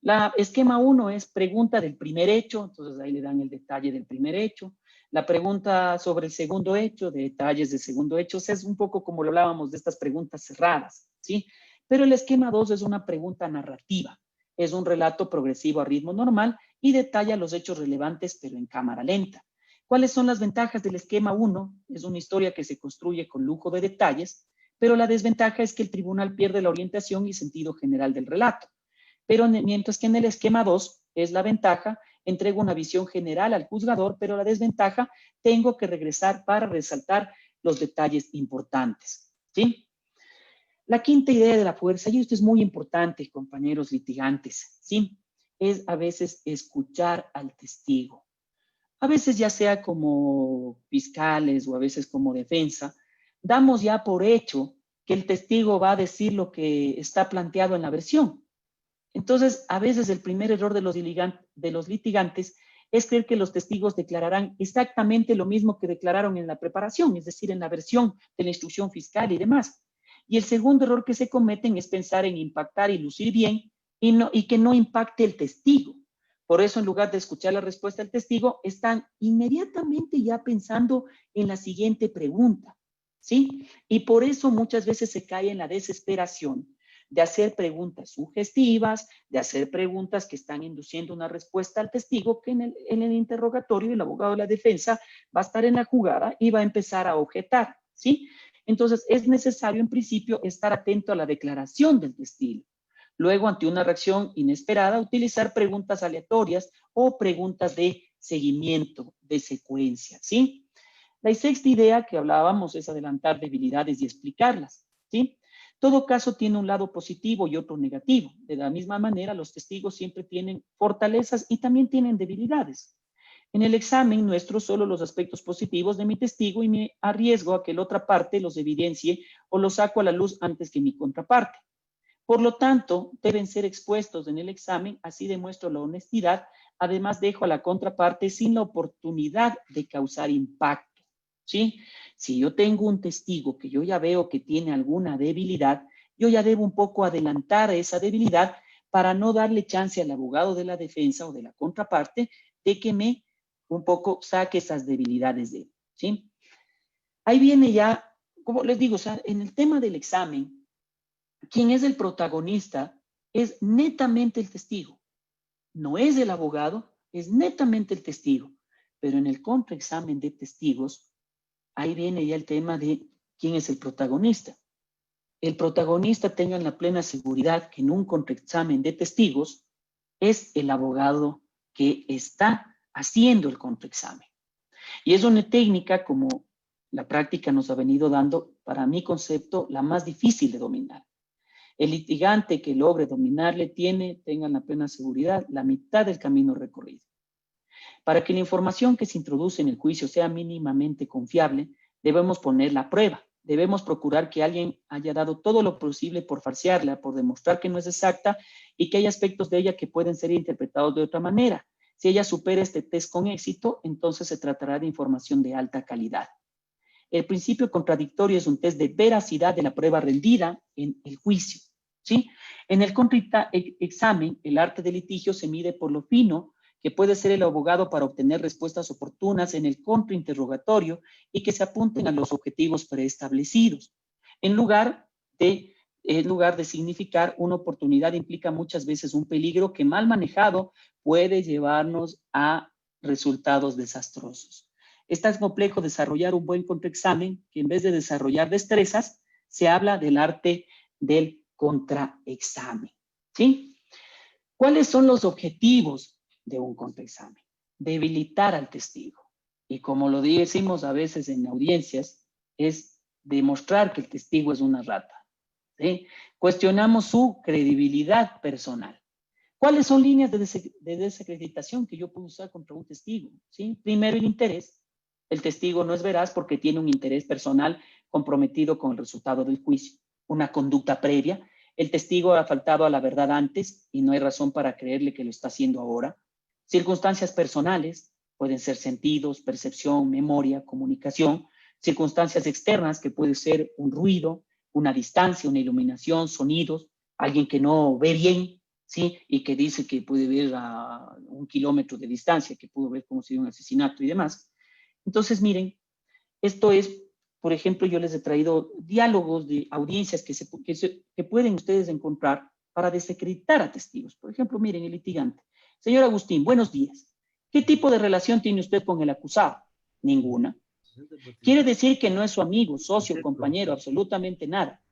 La esquema 1 es pregunta del primer hecho, entonces ahí le dan el detalle del primer hecho. La pregunta sobre el segundo hecho, de detalles del segundo hecho, es un poco como lo hablábamos de estas preguntas cerradas, ¿sí? Pero el esquema 2 es una pregunta narrativa, es un relato progresivo a ritmo normal y detalla los hechos relevantes, pero en cámara lenta. ¿Cuáles son las ventajas del esquema 1? Es una historia que se construye con lujo de detalles, pero la desventaja es que el tribunal pierde la orientación y sentido general del relato. Pero mientras que en el esquema 2 es la ventaja, entrego una visión general al juzgador, pero la desventaja, tengo que regresar para resaltar los detalles importantes, ¿sí? La quinta idea de la fuerza, y esto es muy importante, compañeros litigantes, ¿sí? Es a veces escuchar al testigo. A veces ya sea como fiscales o a veces como defensa, damos ya por hecho que el testigo va a decir lo que está planteado en la versión. Entonces, a veces el primer error de los litigantes es creer que los testigos declararán exactamente lo mismo que declararon en la preparación, es decir, en la versión de la instrucción fiscal y demás. Y el segundo error que se cometen es pensar en impactar y lucir bien y que no impacte el testigo. Por eso, en lugar de escuchar la respuesta del testigo, están inmediatamente ya pensando en la siguiente pregunta, ¿sí? Y por eso muchas veces se cae en la desesperación de hacer preguntas sugestivas, de hacer preguntas que están induciendo una respuesta al testigo que en el interrogatorio el abogado de la defensa va a estar en la jugada y va a empezar a objetar, ¿sí? Entonces, es necesario en principio estar atento a la declaración del testigo. Luego, ante una reacción inesperada, utilizar preguntas aleatorias o preguntas de seguimiento, de secuencia, ¿sí? La sexta idea que hablábamos es adelantar debilidades y explicarlas, ¿sí? Todo caso tiene un lado positivo y otro negativo. De la misma manera, los testigos siempre tienen fortalezas y también tienen debilidades. En el examen nuestro, solo los aspectos positivos de mi testigo y me arriesgo a que la otra parte los evidencie o los saco a la luz antes que mi contraparte. Por lo tanto, deben ser expuestos en el examen, así demuestro la honestidad, además dejo a la contraparte sin la oportunidad de causar impacto, ¿sí? Si yo tengo un testigo que yo ya veo que tiene alguna debilidad, yo ya debo un poco adelantar esa debilidad para no darle chance al abogado de la defensa o de la contraparte de que me un poco saque esas debilidades de él, ¿sí? Ahí viene ya, como les digo, o sea, en el tema del examen, quien es el protagonista es netamente el testigo. No es el abogado, es netamente el testigo. Pero en el contraexamen de testigos, ahí viene ya el tema de quién es el protagonista. El protagonista tenga la plena seguridad que en un contraexamen de testigos es el abogado que está haciendo el contraexamen. Y es una técnica, como la práctica nos ha venido dando, para mi concepto, la más difícil de dominar. El litigante que logre dominarle tengan la plena seguridad, la mitad del camino recorrido. Para que la información que se introduce en el juicio sea mínimamente confiable, debemos ponerla a prueba. Debemos procurar que alguien haya dado todo lo posible por falsearla, por demostrar que no es exacta y que hay aspectos de ella que pueden ser interpretados de otra manera. Si ella supera este test con éxito, entonces se tratará de información de alta calidad. El principio contradictorio es un test de veracidad de la prueba rendida en el juicio, ¿sí? En el contraexamen, el arte del litigio se mide por lo fino que puede ser el abogado para obtener respuestas oportunas en el contrainterrogatorio y que se apunten a los objetivos preestablecidos. En lugar de significar una oportunidad, implica muchas veces un peligro que mal manejado puede llevarnos a resultados desastrosos. Es tan complejo desarrollar un buen contraexamen que en vez de desarrollar destrezas, se habla del arte del contraexamen, ¿sí? ¿Cuáles son los objetivos de un contraexamen? Debilitar al testigo. Y como lo decimos a veces en audiencias, es demostrar que el testigo es una rata, ¿sí? Cuestionamos su credibilidad personal. ¿Cuáles son líneas de desacreditación que yo puedo usar contra un testigo? ¿Sí? Primero, el interés. El testigo no es veraz porque tiene un interés personal comprometido con el resultado del juicio. Una conducta previa. El testigo ha faltado a la verdad antes y no hay razón para creerle que lo está haciendo ahora. Circunstancias personales. Pueden ser sentidos, percepción, memoria, comunicación. Circunstancias externas que puede ser un ruido, una distancia, una iluminación, sonidos. Alguien que no ve bien, ¿sí? Y que dice que puede ver a 1 kilómetro de distancia, que pudo ver cómo se dio un asesinato y demás. Entonces, miren, esto es, por ejemplo, yo les he traído diálogos de audiencias que pueden ustedes encontrar para desacreditar a testigos. Por ejemplo, miren, el litigante. Señor Agustín, buenos días. ¿Qué tipo de relación tiene usted con el acusado? Ninguna. Quiere decir que no es su amigo, socio, compañero, absolutamente nada.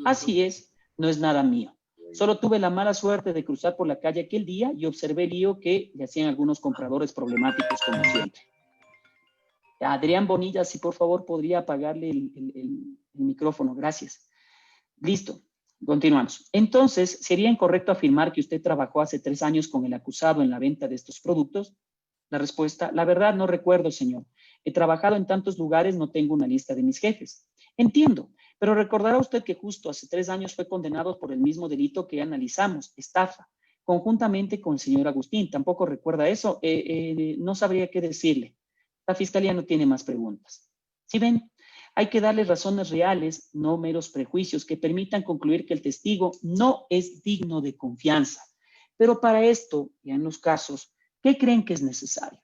Así es, no es nada mío. Solo tuve la mala suerte de cruzar por la calle aquel día y observé el lío que le hacían algunos compradores problemáticos como siempre. Adrián Bonilla, si por favor podría apagarle el micrófono, gracias. Listo, continuamos. Entonces, ¿sería incorrecto afirmar que usted trabajó hace 3 años con el acusado en la venta de estos productos? La respuesta, la verdad no recuerdo, señor. He trabajado en tantos lugares, no tengo una lista de mis jefes. Entiendo, pero recordará usted que justo hace 3 años fue condenado por el mismo delito que analizamos, estafa, conjuntamente con el señor Agustín. ¿Tampoco recuerda eso? No sabría qué decirle. La fiscalía no tiene más preguntas. ¿Sí ven? Hay que darle razones reales, no meros prejuicios, que permitan concluir que el testigo no es digno de confianza. Pero para esto, ya en los casos, ¿qué creen que es necesario?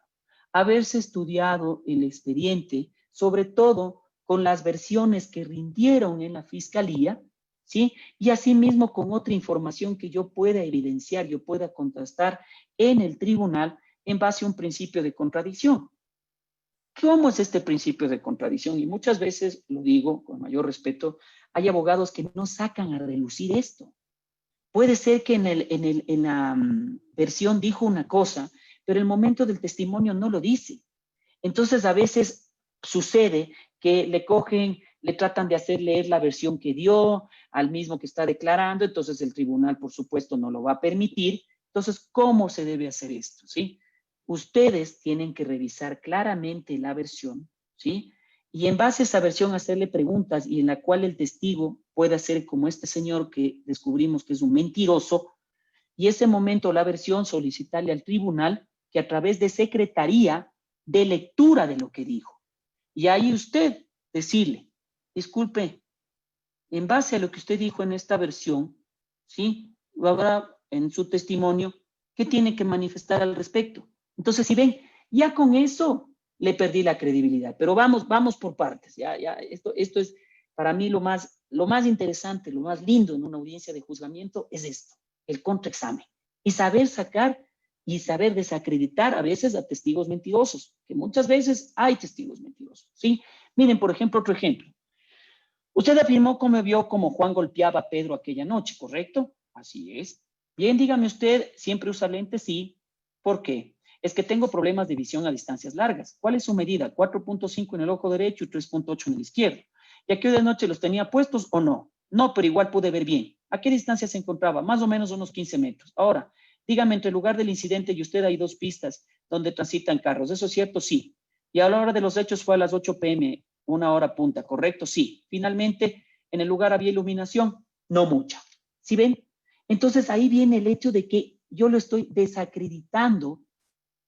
Haberse estudiado el expediente, sobre todo con las versiones que rindieron en la fiscalía, ¿sí? Y asimismo con otra información que yo pueda evidenciar, yo pueda contrastar en el tribunal en base a un principio de contradicción. ¿Cómo es este principio de contradicción? Y muchas veces, lo digo con mayor respeto, hay abogados que no sacan a relucir esto. Puede ser que en la versión dijo una cosa, pero el momento del testimonio no lo dice. Entonces, a veces sucede que le cogen, le tratan de hacer leer la versión que dio al mismo que está declarando, entonces el tribunal, por supuesto, no lo va a permitir. Entonces, ¿cómo se debe hacer esto? ¿Sí? Ustedes tienen que revisar claramente la versión, ¿sí? Y en base a esa versión hacerle preguntas y en la cual el testigo pueda ser como este señor que descubrimos que es un mentiroso, y ese momento la versión solicitarle al tribunal que a través de secretaría de lectura de lo que dijo. Y ahí usted decirle, disculpe, en base a lo que usted dijo en esta versión, ¿sí? Habrá en su testimonio, ¿qué tiene que manifestar al respecto? Entonces, si ven, ya con eso le perdí la credibilidad. Pero vamos por partes. Esto es para mí lo más interesante, lo más lindo en una audiencia de juzgamiento es esto, el contraexamen. Y saber sacar y saber desacreditar a veces a testigos mentirosos, que muchas veces hay testigos mentirosos, ¿sí? Miren, por ejemplo, otro ejemplo. Usted afirmó cómo vio cómo Juan golpeaba a Pedro aquella noche, ¿correcto? Así es. Bien, dígame usted, ¿siempre usa lentes? Sí. ¿Por qué? Es que tengo problemas de visión a distancias largas. ¿Cuál es su medida? 4.5 en el ojo derecho y 3.8 en el izquierdo. ¿Y aquella de noche los tenía puestos o no? No, pero igual pude ver bien. ¿A qué distancia se encontraba? Más o menos unos 15 metros. Ahora, dígame, entre el lugar del incidente y usted hay 2 pistas donde transitan carros. ¿Eso es cierto? Sí. Y a la hora de los hechos fue a las 8 p.m., 1 hora punta, ¿correcto? Sí. Finalmente, ¿en el lugar había iluminación? No mucha. ¿Sí ven? Entonces, ahí viene el hecho de que yo lo estoy desacreditando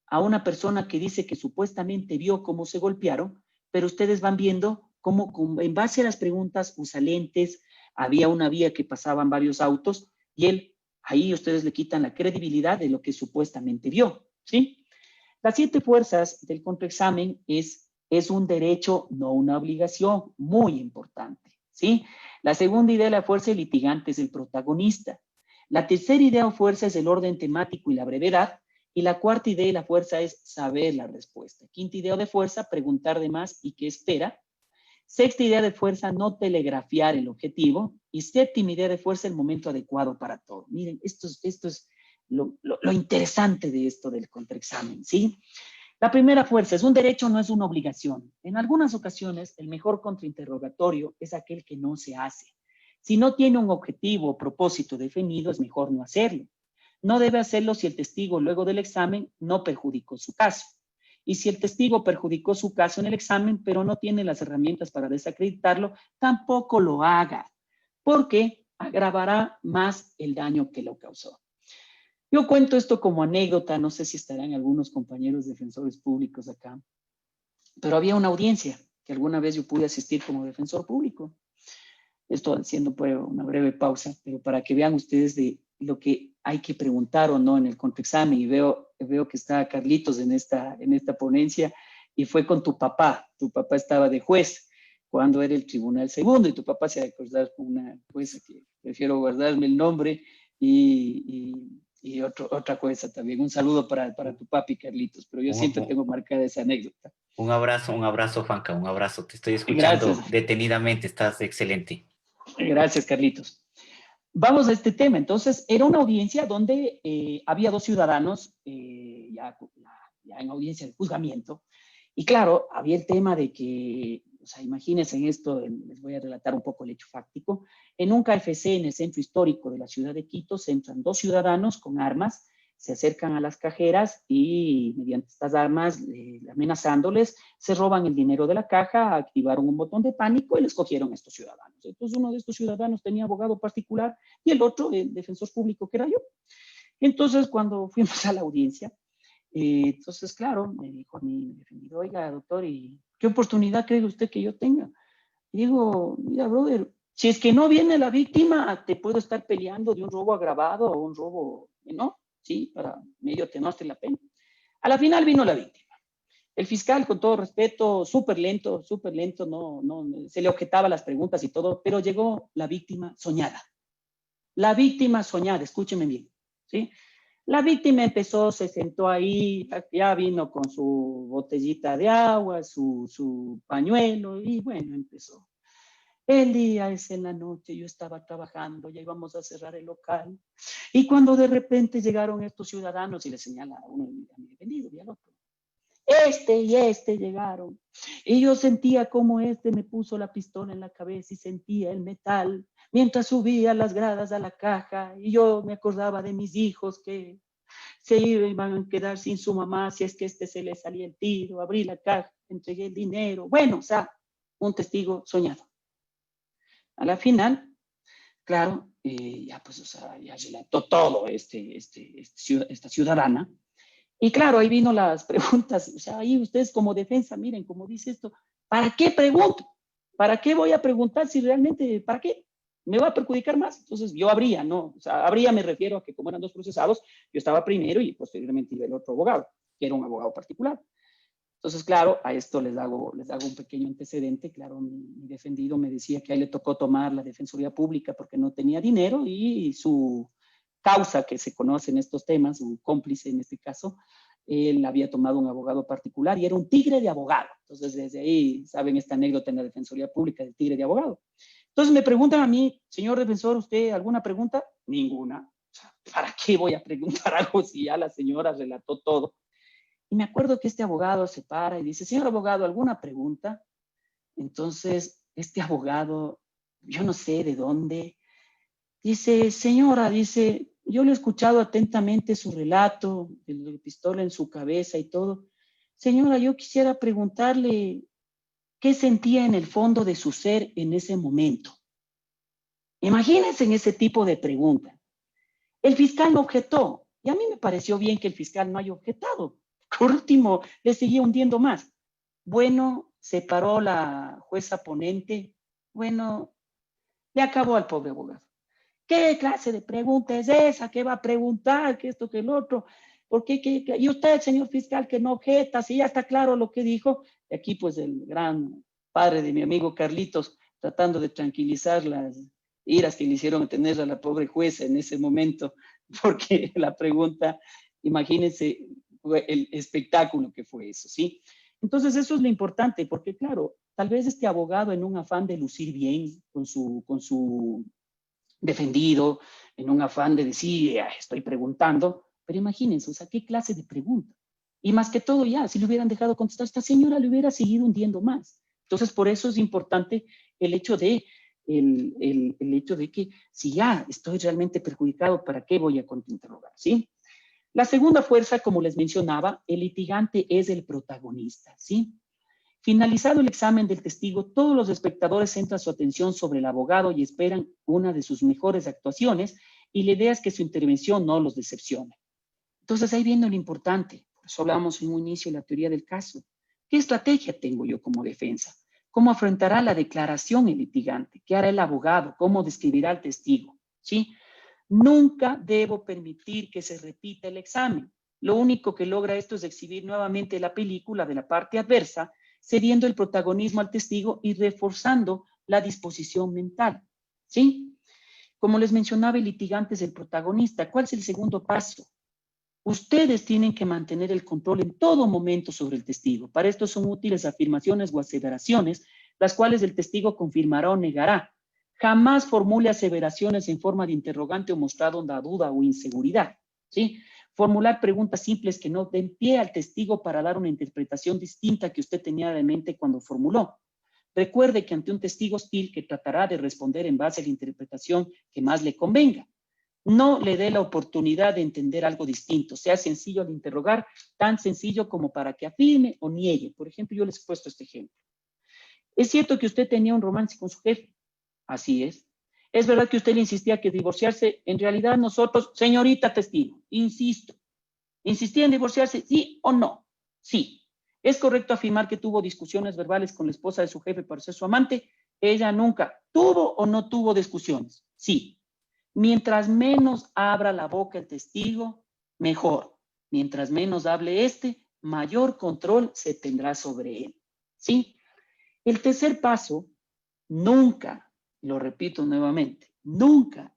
a una persona que dice que supuestamente vio cómo se golpearon, pero ustedes van viendo cómo en base a las preguntas usa lentes, había una vía que pasaban varios autos, y él, ahí ustedes le quitan la credibilidad de lo que supuestamente vio, ¿sí? Las 7 fuerzas del contraexamen es un derecho, no una obligación, muy importante, ¿sí? La segunda idea de la fuerza del litigante es el protagonista. La tercera idea o fuerza es el orden temático y la brevedad. Y la cuarta idea de la fuerza es saber la respuesta. Quinta idea de fuerza, preguntar de más y qué espera. Sexta idea de fuerza, no telegrafiar el objetivo. Y séptima idea de fuerza, el momento adecuado para todo. Miren, esto es lo interesante de esto del contraexamen, ¿sí? La primera fuerza es un derecho, no es una obligación. En algunas ocasiones, el mejor contrainterrogatorio es aquel que no se hace. Si no tiene un objetivo o propósito definido, es mejor no hacerlo. No debe hacerlo si el testigo luego del examen no perjudicó su caso. Y si el testigo perjudicó su caso en el examen, pero no tiene las herramientas para desacreditarlo, tampoco lo haga, porque agravará más el daño que lo causó. Yo cuento esto como anécdota, no sé si estarán algunos compañeros defensores públicos acá, pero había una audiencia que alguna vez yo pude asistir como defensor público. Estoy haciendo una breve pausa, pero para que vean ustedes de lo que hay que preguntar o no en el contraexamen. Y veo que está Carlitos en esta ponencia, y fue con tu papá. Tu papá estaba de juez cuando era el tribunal segundo, y tu papá se ha de acordar con una jueza que prefiero guardarme el nombre, y otra jueza también. Un saludo para tu papi, Carlitos, pero yo siempre tengo marcada esa anécdota. Un abrazo, Juanca, un abrazo. Te estoy escuchando detenidamente, estás excelente. Gracias, Carlitos. Vamos a este tema. Entonces, era una audiencia donde había 2 ciudadanos ya en audiencia de juzgamiento. Y claro, había el tema de que, o sea, imagínense en esto, les voy a relatar un poco el hecho fáctico. En un KFC en el centro histórico de la ciudad de Quito se entran 2 ciudadanos con armas, se acercan a las cajeras y mediante estas armas, amenazándoles, se roban el dinero de la caja, activaron un botón de pánico y les cogieron a estos ciudadanos. Entonces uno de estos ciudadanos tenía abogado particular y el otro, el defensor público, que era yo. Entonces cuando fuimos a la audiencia, entonces claro, me dijo a mí, me defendido, oiga doctor, ¿y qué oportunidad cree usted que yo tenga? Y digo, mira brother, si es que no viene la víctima, te puedo estar peleando de un robo agravado o un robo menor. ¿Sí? Para medio atenuarte la pena. A la final vino la víctima. El fiscal, con todo respeto, súper lento, no, se le objetaba las preguntas y todo, pero llegó la víctima soñada. La víctima soñada, escúchenme bien, ¿sí? La víctima empezó, se sentó ahí, ya vino con su botellita de agua, su pañuelo, y bueno, empezó. El día es en la noche, yo estaba trabajando, ya íbamos a cerrar el local. Y cuando de repente llegaron estos ciudadanos, y le señala a uno a mi defendido y al otro. Este y este llegaron. Y yo sentía como este me puso la pistola en la cabeza y sentía el metal mientras subía las gradas a la caja. Y yo me acordaba de mis hijos que se iban a quedar sin su mamá si es que se le salía el tiro. Abrí la caja, entregué el dinero. Bueno, o sea, un testigo soñado. A la final, claro, ya pues, o sea, ya relató todo esta ciudadana. Y claro, ahí vino las preguntas. O sea, ahí ustedes como defensa, miren, como dice esto, ¿para qué pregunto? ¿Para qué voy a preguntar si realmente, para qué? ¿Me va a perjudicar más? Entonces yo habría, ¿no? O sea, habría me refiero a que como eran 2 procesados, yo estaba primero y posteriormente iba el otro abogado, que era un abogado particular. Entonces, claro, a esto les hago un pequeño antecedente. Claro, mi defendido me decía que a él le tocó tomar la defensoría pública porque no tenía dinero y su causa que se conoce en estos temas, un cómplice en este caso, él había tomado un abogado particular y era un tigre de abogado. Entonces, desde ahí, saben esta anécdota en la Defensoría Pública del tigre de abogado. Entonces, me preguntan a mí, señor defensor, ¿usted alguna pregunta? Ninguna. O sea, ¿para qué voy a preguntar algo si ya la señora relató todo? Y me acuerdo que este abogado se para y dice, señor abogado, ¿alguna pregunta? Entonces, este abogado, yo no sé de dónde, dice, señora, dice, yo le he escuchado atentamente su relato, de la pistola en su cabeza y todo. Señora, yo quisiera preguntarle qué sentía en el fondo de su ser en ese momento. Imagínense en ese tipo de pregunta. El fiscal no objetó, y a mí me pareció bien que el fiscal no haya objetado. Por último, le seguía hundiendo más. Bueno, se paró la jueza ponente. Bueno, le acabó al pobre abogado. ¿Qué clase de pregunta es esa? ¿Qué va a preguntar? ¿Qué esto, qué el otro? ¿Por qué? Y usted, señor fiscal, que no objeta, si ya está claro lo que dijo. Y aquí, pues, el gran padre de mi amigo Carlitos, tratando de tranquilizar las iras que le hicieron tener a la pobre jueza en ese momento, porque la pregunta, imagínense el espectáculo que fue eso, ¿sí? Entonces, eso es lo importante, porque, claro, tal vez este abogado, en un afán de lucir bien con su defendido, en un afán de decir, estoy preguntando, pero imagínense, o sea, ¿qué clase de pregunta? Y más que todo ya, si le hubieran dejado contestar, esta señora le hubiera seguido hundiendo más. Entonces, por eso es importante el hecho de que si ya estoy realmente perjudicado, ¿para qué voy a contrainterrogar? ¿Sí? La segunda fuerza, como les mencionaba, el litigante es el protagonista, ¿sí? Finalizado el examen del testigo, todos los espectadores centran su atención sobre el abogado y esperan una de sus mejores actuaciones, y la idea es que su intervención no los decepcione. Entonces, ahí viene lo importante. Por eso hablamos en un inicio de la teoría del caso. ¿Qué estrategia tengo yo como defensa? ¿Cómo afrontará la declaración el litigante? ¿Qué hará el abogado? ¿Cómo describirá al testigo? ¿Sí? Nunca debo permitir que se repita el examen. Lo único que logra esto es exhibir nuevamente la película de la parte adversa, cediendo el protagonismo al testigo y reforzando la disposición mental. ¿Sí? Como les mencionaba, el litigante es el protagonista. ¿Cuál es el segundo paso? Ustedes tienen que mantener el control en todo momento sobre el testigo. Para esto son útiles afirmaciones o aseveraciones, las cuales el testigo confirmará o negará. Jamás formule aseveraciones en forma de interrogante o mostrando una duda o inseguridad, ¿sí? Formular preguntas simples que no den pie al testigo para dar una interpretación distinta que usted tenía de mente cuando formuló. Recuerde que ante un testigo hostil, que tratará de responder en base a la interpretación que más le convenga, no le dé la oportunidad de entender algo distinto. Sea sencillo al interrogar, tan sencillo como para que afirme o niegue. Por ejemplo, yo les he puesto este ejemplo. ¿Es cierto que usted tenía un romance con su jefe? Así es. ¿Es verdad que usted le insistía que divorciarse? En realidad nosotros, señorita testigo, insisto, ¿insistía en divorciarse? ¿Sí o no? Sí. ¿Es correcto afirmar que tuvo discusiones verbales con la esposa de su jefe para ser su amante? Ella nunca. ¿Tuvo o no tuvo discusiones? Sí. Mientras menos abra la boca el testigo, mejor. Mientras menos hable mayor control se tendrá sobre él. ¿Sí? El tercer paso, nunca, lo repito nuevamente, nunca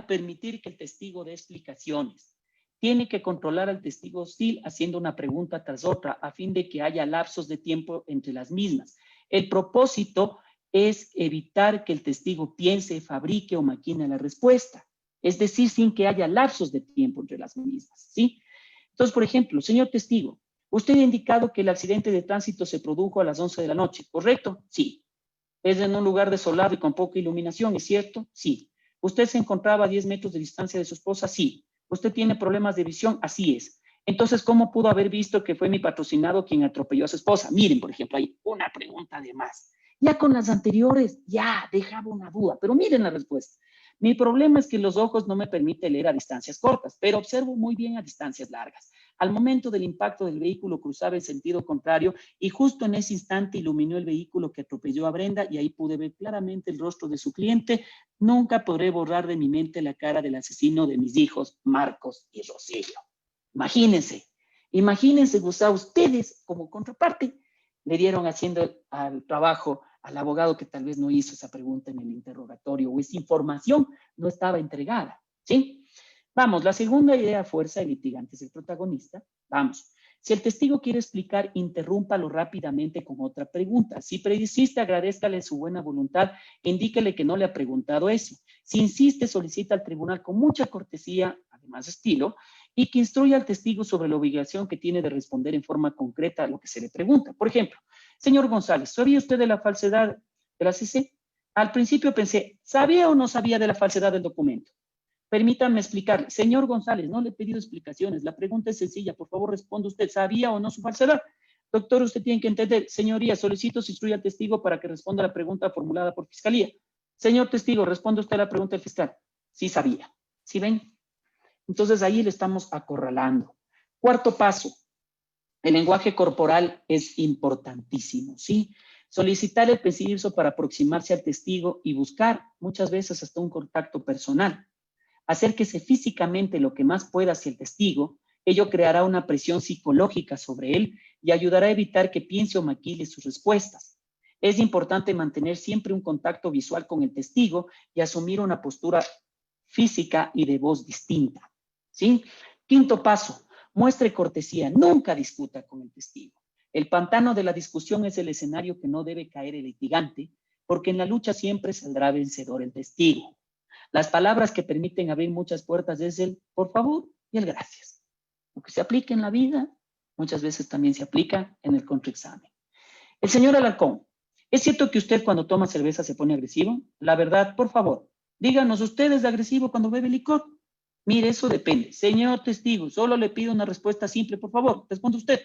permitir que el testigo dé explicaciones. Tiene que controlar al testigo hostil haciendo una pregunta tras otra a fin de que haya lapsos de tiempo entre las mismas. El propósito es evitar que el testigo piense, fabrique o maquine la respuesta. Es decir, sin que haya lapsos de tiempo entre las mismas, ¿sí? Entonces, por ejemplo, señor testigo, usted ha indicado que el accidente de tránsito se produjo a las 11 de la noche, ¿correcto? Sí. ¿Es en un lugar desolado y con poca iluminación, es cierto? Sí. ¿Usted se encontraba a 10 metros de distancia de su esposa? Sí. ¿Usted tiene problemas de visión? Así es. Entonces, ¿cómo pudo haber visto que fue mi patrocinado quien atropelló a su esposa? Miren, por ejemplo, hay una pregunta de más. Ya con las anteriores, ya dejaba una duda, pero miren la respuesta. Mi problema es que los ojos no me permiten leer a distancias cortas, pero observo muy bien a distancias largas. Al momento del impacto del vehículo cruzaba en sentido contrario y justo en ese instante iluminó el vehículo que atropelló a Brenda y ahí pude ver claramente el rostro de su cliente. Nunca podré borrar de mi mente la cara del asesino de mis hijos, Marcos y Rosilio. Imagínense, Gustavo, ustedes como contraparte le dieron haciendo al trabajo al abogado que tal vez no hizo esa pregunta en el interrogatorio o esa información no estaba entregada, ¿sí? Vamos, la segunda idea fuerza, el litigante es el protagonista. Vamos. Si el testigo quiere explicar, interrúmpalo rápidamente con otra pregunta. Si prediciste, agradézcale su buena voluntad e indíquele que no le ha preguntado eso. Si insiste, solicita al tribunal con mucha cortesía, además estilo, y que instruya al testigo sobre la obligación que tiene de responder en forma concreta a lo que se le pregunta. Por ejemplo, señor González, ¿sabía usted de la falsedad de la CC? Al principio pensé, ¿sabía o no sabía de la falsedad del documento? Permítanme explicarle. Señor González, no le he pedido explicaciones. La pregunta es sencilla. Por favor, responda usted. ¿Sabía o no su falsedad? Doctor, usted tiene que entender. Señoría, solicito se instruya al testigo para que responda a la pregunta formulada por Fiscalía. Señor testigo, responde usted a la pregunta del fiscal. Sí sabía. ¿Sí ven? Entonces ahí le estamos acorralando. Cuarto paso. El lenguaje corporal es importantísimo, ¿sí? Solicitar el permiso para aproximarse al testigo y buscar muchas veces hasta un contacto personal. Acérquese físicamente lo que más pueda hacia el testigo, ello creará una presión psicológica sobre él y ayudará a evitar que piense o maquille sus respuestas. Es importante mantener siempre un contacto visual con el testigo y asumir una postura física y de voz distinta, ¿sí? Quinto paso, muestre cortesía, nunca discuta con el testigo. El pantano de la discusión es el escenario que no debe caer el litigante, porque en la lucha siempre saldrá vencedor el testigo. Las palabras que permiten abrir muchas puertas es el por favor y el gracias. Lo que se aplica en la vida, muchas veces también se aplica en el contraexamen. El señor Alarcón, ¿es cierto que usted cuando toma cerveza se pone agresivo? La verdad, por favor, díganos, ¿usted es agresivo cuando bebe licor? Mire, eso depende. Señor testigo, solo le pido una respuesta simple, por favor, responda usted.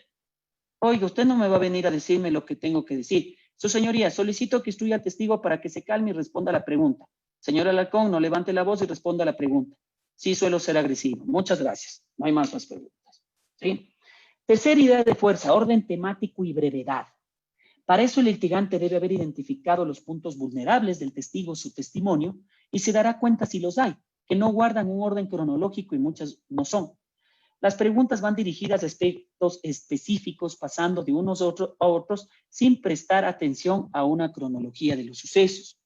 Oiga, usted no me va a venir a decirme lo que tengo que decir. Su señoría, solicito que instruya al testigo para que se calme y responda a la pregunta. Señor Alarcón, no levante la voz y responda a la pregunta. Sí, suelo ser agresivo. Muchas gracias. No hay más preguntas. ¿Sí? Tercera idea de fuerza, orden temático y brevedad. Para eso el litigante debe haber identificado los puntos vulnerables del testigo, su testimonio, y se dará cuenta si los hay, que no guardan un orden cronológico y muchas no son. Las preguntas van dirigidas a aspectos específicos, pasando de unos a otros sin prestar atención a una cronología de los sucesos.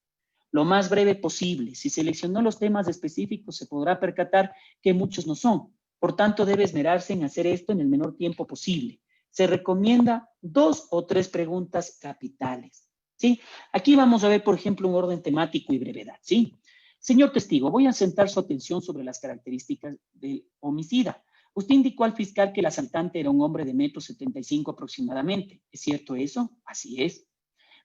Lo más breve posible. Si seleccionó los temas específicos, se podrá percatar que muchos no son. Por tanto, debe esmerarse en hacer esto en el menor tiempo posible. Se recomienda 2 o 3 preguntas capitales, ¿sí? Aquí vamos a ver, por ejemplo, un orden temático y brevedad, ¿sí? Señor testigo, voy a centrar su atención sobre las características del homicida. Usted indicó al fiscal que el asaltante era un hombre de 1,75 m aproximadamente. ¿Es cierto eso? Así es.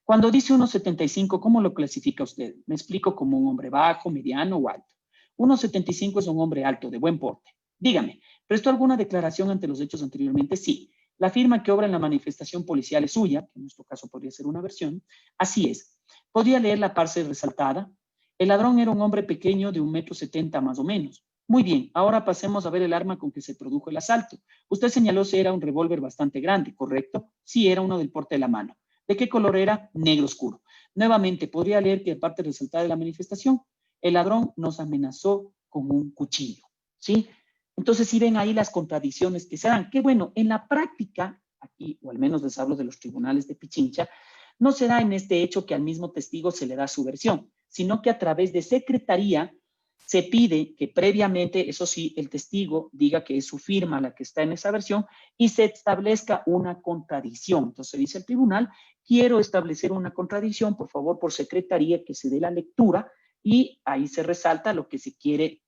Cuando dice 1,75 m, ¿cómo lo clasifica usted? Me explico, como un hombre bajo, mediano o alto. 1,75 m es un hombre alto, de buen porte. Dígame, ¿prestó alguna declaración ante los hechos anteriormente? Sí. La firma que obra en la manifestación policial es suya, que en nuestro caso podría ser una versión. Así es. ¿Podría leer la parte resaltada? El ladrón era un hombre pequeño de 1,70 m más o menos. Muy bien, ahora pasemos a ver el arma con que se produjo el asalto. Usted señaló que era un revólver bastante grande, ¿correcto? Sí, era uno del porte de la mano. ¿De qué color era? Negro oscuro. Nuevamente, podría leer que aparte resaltada de la manifestación, el ladrón nos amenazó con un cuchillo, ¿sí? Entonces, si ven ahí las contradicciones que se dan, que bueno, en la práctica, aquí, o al menos les hablo de los tribunales de Pichincha, no se da en este hecho que al mismo testigo se le da su versión, sino que a través de secretaría se pide que previamente, eso sí, el testigo diga que es su firma la que está en esa versión y se establezca una contradicción. Entonces dice el tribunal, quiero establecer una contradicción, por favor, por secretaría, que se dé la lectura y ahí se resalta lo que se quiere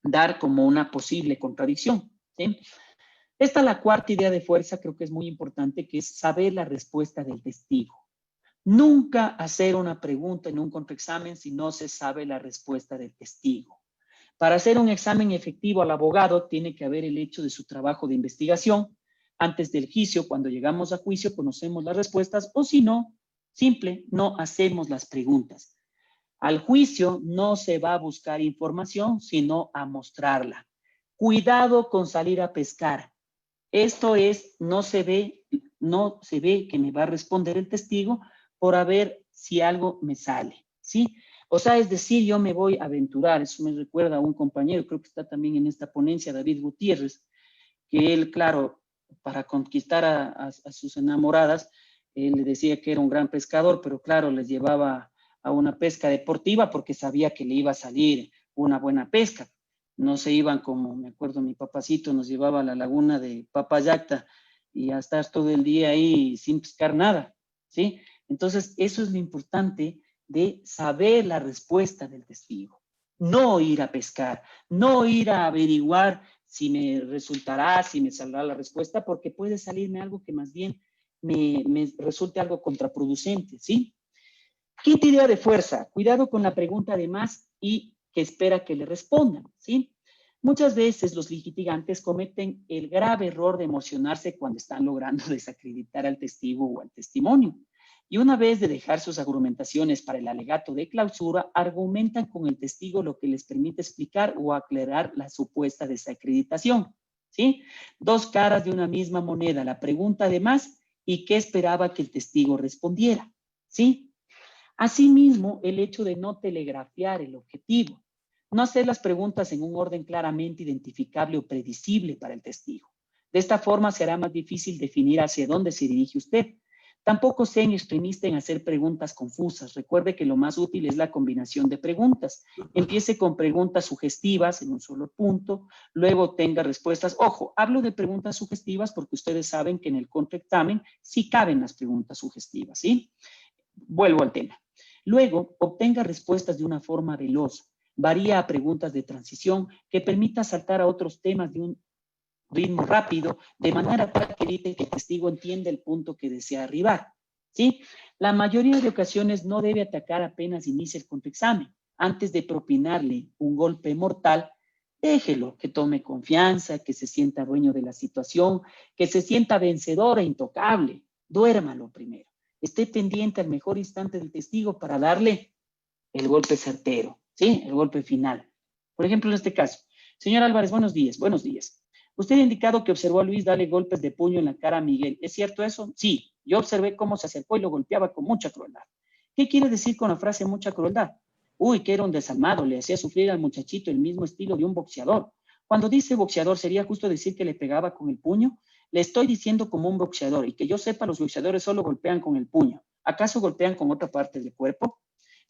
dar como una posible contradicción, ¿sí? Esta es la cuarta idea de fuerza, creo que es muy importante, que es saber la respuesta del testigo. Nunca hacer una pregunta en un contraexamen si no se sabe la respuesta del testigo. Para hacer un examen efectivo al abogado tiene que haber el hecho de su trabajo de investigación. Antes del juicio, cuando llegamos a juicio, conocemos las respuestas, o si no, simple, no hacemos las preguntas. Al juicio no se va a buscar información, sino a mostrarla. Cuidado con salir a pescar. Esto es, no se ve que me va a responder el testigo por a ver si algo me sale, ¿sí? O sea, es decir, yo me voy a aventurar. Eso me recuerda a un compañero, creo que está también en esta ponencia, David Gutiérrez, que él, claro, para conquistar a sus enamoradas, él le decía que era un gran pescador, pero claro, les llevaba a una pesca deportiva porque sabía que le iba a salir una buena pesca. no se iban como, me acuerdo, mi papacito nos llevaba a la laguna de Papayacta y a estar todo el día ahí sin pescar nada, ¿sí? Entonces, eso es lo importante de saber la respuesta del testigo. No ir a pescar, no ir a averiguar si me resultará, si me saldrá la respuesta, porque puede salirme algo que más bien me resulte algo contraproducente, ¿sí? Quinta idea de fuerza, cuidado con la pregunta de más y que espera que le respondan, ¿sí? Muchas veces los litigantes cometen el grave error de emocionarse cuando están logrando desacreditar al testigo o al testimonio. Y una vez de dejar sus argumentaciones para el alegato de clausura, argumentan con el testigo lo que les permite explicar o aclarar la supuesta desacreditación, ¿sí? Dos caras de una misma moneda, la pregunta de más y qué esperaba que el testigo respondiera, ¿sí? Asimismo, el hecho de no telegrafiar el objetivo, no hacer las preguntas en un orden claramente identificable o predecible para el testigo. De esta forma será más difícil definir hacia dónde se dirige usted. Tampoco sean extremistas en hacer preguntas confusas. Recuerde que lo más útil es la combinación de preguntas. Empiece con preguntas sugestivas en un solo punto, luego tenga respuestas. Ojo, hablo de preguntas sugestivas porque ustedes saben que en el contraexamen sí caben las preguntas sugestivas, ¿sí? Vuelvo al tema. Luego, obtenga respuestas de una forma veloz. Varía a preguntas de transición que permita saltar a otros temas de un ritmo rápido, de manera tal que evite que el testigo entienda el punto que desea arribar, ¿sí? La mayoría de ocasiones no debe atacar apenas inicie el contraexamen. Antes de propinarle un golpe mortal, déjelo que tome confianza, que se sienta dueño de la situación, que se sienta vencedor e intocable. Duérmalo primero. Esté pendiente al mejor instante del testigo para darle el golpe certero, ¿sí? El golpe final. Por ejemplo, en este caso, señor Álvarez, buenos días, buenos días. Usted ha indicado que observó a Luis darle golpes de puño en la cara a Miguel. ¿Es cierto eso? Sí, yo observé cómo se acercó y lo golpeaba con mucha crueldad. ¿Qué quiere decir con la frase mucha crueldad? Uy, que era un desalmado, le hacía sufrir al muchachito el mismo estilo de un boxeador. Cuando dice boxeador, ¿sería justo decir que le pegaba con el puño? Le estoy diciendo como un boxeador, y que yo sepa, los boxeadores solo golpean con el puño. ¿Acaso golpean con otra parte del cuerpo?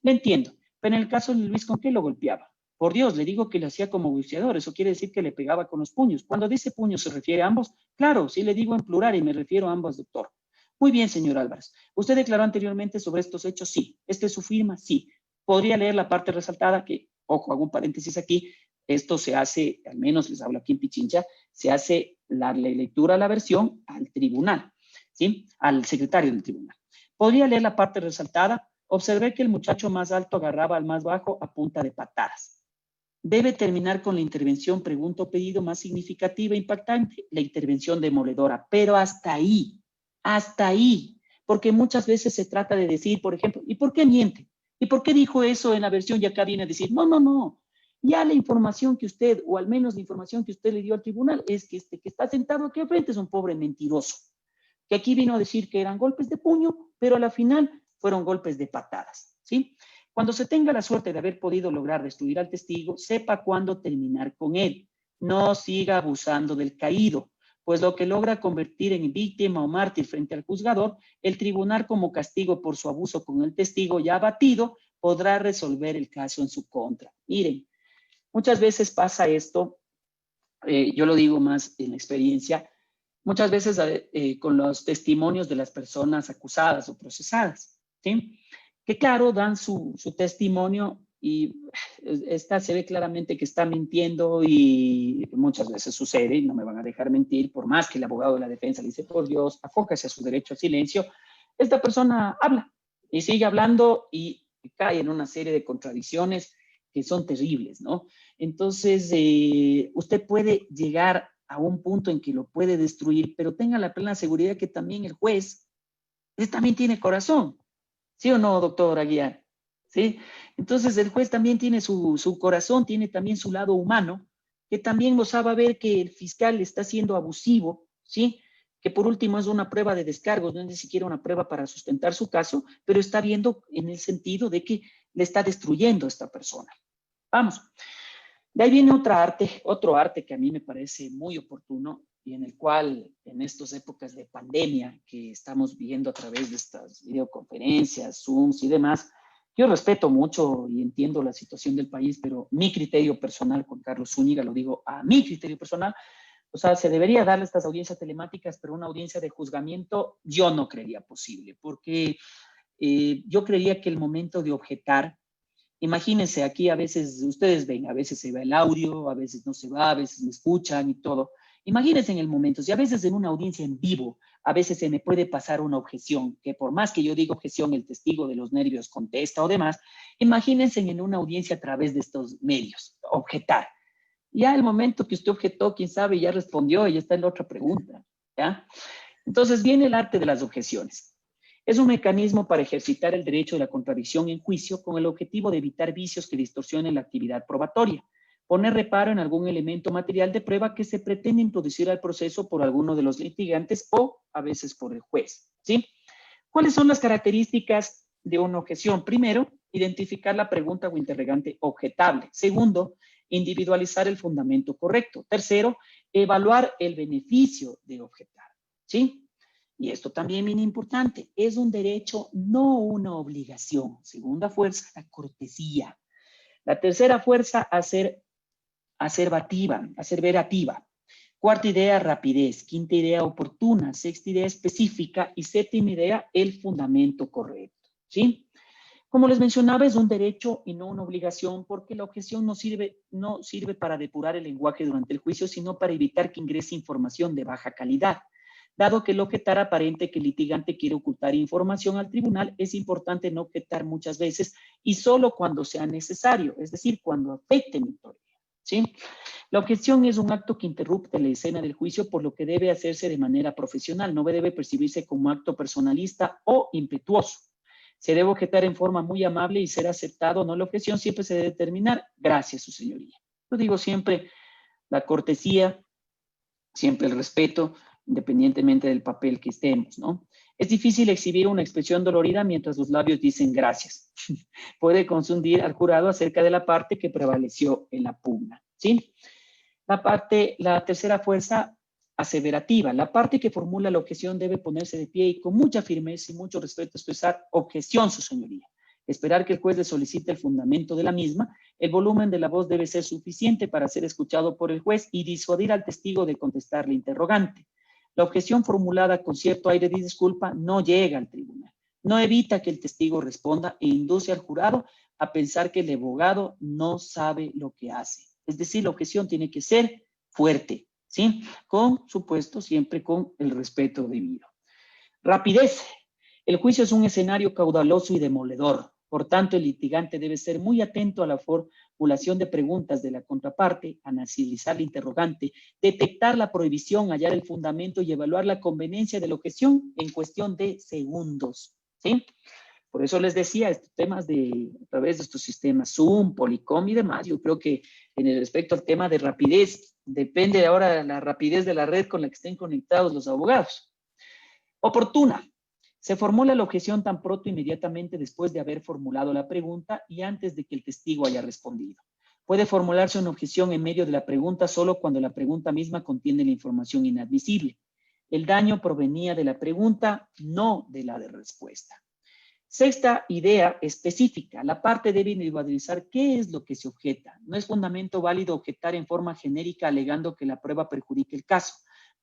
Le entiendo, pero en el caso de Luis, ¿con qué lo golpeaba? Por Dios, le digo que lo hacía como boxeador, eso quiere decir que le pegaba con los puños. Cuando dice puño, ¿se refiere a ambos? Claro, sí le digo en plural y me refiero a ambos, doctor. Muy bien, señor Álvarez. ¿Usted declaró anteriormente sobre estos hechos? Sí. ¿Esta es su firma? Sí. ¿Podría leer la parte resaltada? Que, ojo, hago un paréntesis aquí, esto se hace, al menos les hablo aquí en Pichincha, se hace la lectura, la versión al tribunal, ¿sí? Al secretario del tribunal. ¿Podría leer la parte resaltada? Observé que el muchacho más alto agarraba al más bajo a punta de patadas. Debe terminar con la intervención, pregunta o pedido más significativa e impactante, la intervención demoledora, pero hasta ahí, porque muchas veces se trata de decir, por ejemplo, ¿y por qué miente? ¿Y por qué dijo eso en la versión? Y acá viene a decir, no, ya la información que usted, o al menos la información que usted le dio al tribunal, es que este que está sentado aquí al frente es un pobre mentiroso, que aquí vino a decir que eran golpes de puño, pero a la final fueron golpes de patadas, ¿sí? Cuando se tenga la suerte de haber podido lograr destruir al testigo, sepa cuándo terminar con él. No siga abusando del caído, pues lo que logra convertir en víctima o mártir frente al juzgador, el tribunal como castigo por su abuso con el testigo ya abatido, podrá resolver el caso en su contra. Miren, muchas veces pasa esto, yo lo digo más en experiencia, muchas veces con los testimonios de las personas acusadas o procesadas, ¿sí? Que claro, dan su testimonio y esta se ve claramente que está mintiendo y muchas veces sucede, y no me van a dejar mentir, por más que el abogado de la defensa le dice, por Dios, afócase a su derecho al silencio, esta persona habla y sigue hablando y cae en una serie de contradicciones que son terribles, ¿no? Entonces, usted puede llegar a un punto en que lo puede destruir, pero tenga la plena seguridad que también el juez, él también tiene corazón. ¿Sí o no, doctor Aguiar? ¿Sí? Entonces el juez también tiene su corazón, tiene también su lado humano, que también lo sabe ver que el fiscal está siendo abusivo, ¿sí? Que por último es una prueba de descargos, no es ni siquiera una prueba para sustentar su caso, pero está viendo en el sentido de que le está destruyendo a esta persona. Vamos. De ahí viene otro arte que a mí me parece muy oportuno, y en el cual en estas épocas de pandemia que estamos viendo a través de estas videoconferencias, Zooms y demás, Yo respeto mucho y entiendo la situación del país, pero mi criterio personal, Juan Carlos Zúñiga, lo digo a mi criterio personal, o sea, se debería darle estas audiencias telemáticas, pero una audiencia de juzgamiento yo no creería posible, porque yo creería que el momento de objetar, imagínense, aquí a veces, ustedes ven, a veces se va el audio, a veces no se va, a veces me escuchan y todo. Imagínense en el momento, si a veces en una audiencia en vivo, a veces se me puede pasar una objeción, que por más que yo diga objeción, el testigo de los nervios contesta o demás, imagínense en una audiencia a través de estos medios, objetar. Ya el momento que usted objetó, quién sabe, ya respondió y ya está en la otra pregunta, ¿ya? Entonces viene el arte de las objeciones. Es un mecanismo para ejercitar el derecho de la contradicción en juicio con el objetivo de evitar vicios que distorsionen la actividad probatoria, poner reparo en algún elemento material de prueba que se pretende introducir al proceso por alguno de los litigantes o a veces por el juez, ¿sí? ¿Cuáles son las características de una objeción? Primero, identificar la pregunta o interrogante objetable. Segundo, individualizar el fundamento correcto. Tercero, evaluar el beneficio de objetar, ¿sí? Y esto también es bien importante, es un derecho, no una obligación. Segunda fuerza, la cortesía. La tercera fuerza, aseverativa. Cuarta idea, rapidez. Quinta idea, oportuna. Sexta idea, específica. Y séptima idea, el fundamento correcto, ¿sí? Como les mencionaba, es un derecho y no una obligación, porque la objeción no sirve para depurar el lenguaje durante el juicio, sino para evitar que ingrese información de baja calidad. Dado que el objetar aparente que el litigante quiere ocultar información al tribunal, es importante no objetar muchas veces y solo cuando sea necesario, es decir, cuando afecte mi teoría, ¿sí? La objeción es un acto que interrumpe la escena del juicio, por lo que debe hacerse de manera profesional, no debe percibirse como acto personalista o impetuoso. Se debe objetar en forma muy amable y ser aceptado, no la objeción siempre se debe determinar, gracias, su señoría. Yo digo siempre la cortesía, siempre el respeto, independientemente del papel que estemos, ¿no? Es difícil exhibir una expresión dolorida mientras los labios dicen gracias. Puede confundir al jurado acerca de la parte que prevaleció en la pugna, ¿sí? La tercera fuerza, aseverativa. La parte que formula la objeción debe ponerse de pie y con mucha firmeza y mucho respeto expresar objeción, su señoría. Esperar que el juez le solicite el fundamento de la misma. El volumen de la voz debe ser suficiente para ser escuchado por el juez y disuadir al testigo de contestarle interrogante. La objeción formulada con cierto aire de disculpa no llega al tribunal. No evita que el testigo responda e induce al jurado a pensar que el abogado no sabe lo que hace. Es decir, la objeción tiene que ser fuerte, ¿sí? Con supuesto, siempre con el respeto debido. Rapidez. El juicio es un escenario caudaloso y demoledor. Por tanto, el litigante debe ser muy atento a la formulación de preguntas de la contraparte, analizar el interrogante, detectar la prohibición, hallar el fundamento y evaluar la conveniencia de la objeción en cuestión de segundos, ¿sí? Por eso les decía, estos temas a través de estos sistemas Zoom, Polycom y demás, yo creo que en el respecto al tema de rapidez, depende ahora de la rapidez de la red con la que estén conectados los abogados. Oportuna. Se formula la objeción tan pronto inmediatamente después de haber formulado la pregunta y antes de que el testigo haya respondido. Puede formularse una objeción en medio de la pregunta solo cuando la pregunta misma contiene la información inadmisible. El daño provenía de la pregunta, no de la de respuesta. Sexta idea específica. La parte debe individualizar qué es lo que se objeta. No es fundamento válido objetar en forma genérica alegando que la prueba perjudique el caso.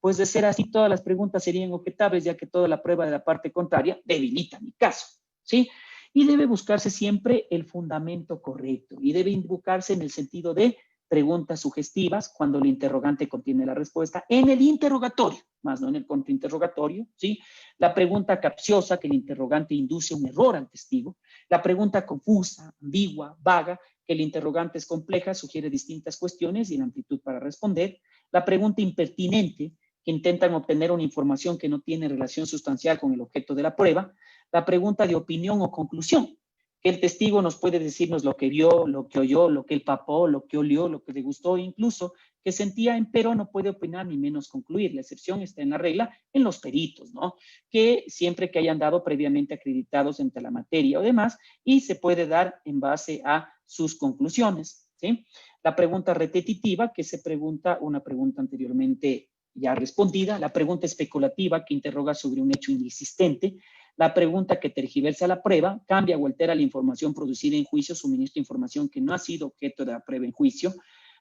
Pues de ser así, todas las preguntas serían objetables, ya que toda la prueba de la parte contraria debilita mi caso, ¿sí? Y debe buscarse siempre el fundamento correcto y debe invocarse en el sentido de preguntas sugestivas cuando el interrogante contiene la respuesta en el interrogatorio, más no en el contrainterrogatorio, ¿sí? La pregunta capciosa que el interrogante induce un error al testigo, la pregunta confusa, ambigua, vaga, que el interrogante es compleja, sugiere distintas cuestiones y la amplitud para responder, la pregunta impertinente, que intentan obtener una información que no tiene relación sustancial con el objeto de la prueba, la pregunta de opinión o conclusión, que el testigo nos puede decirnos lo que vio, lo que oyó, lo que él papó, lo que olió, lo que le gustó, incluso que sentía, pero no puede opinar ni menos concluir. La excepción está en la regla en los peritos, ¿no? Que siempre que hayan dado previamente acreditados entre la materia o demás, y se puede dar en base a sus conclusiones, ¿sí? La pregunta repetitiva, que se pregunta una pregunta anteriormente ya respondida, la pregunta especulativa que interroga sobre un hecho inexistente, La pregunta que tergiversa la prueba, cambia o altera la información producida en juicio, suministra información que no ha sido objeto de la prueba en juicio.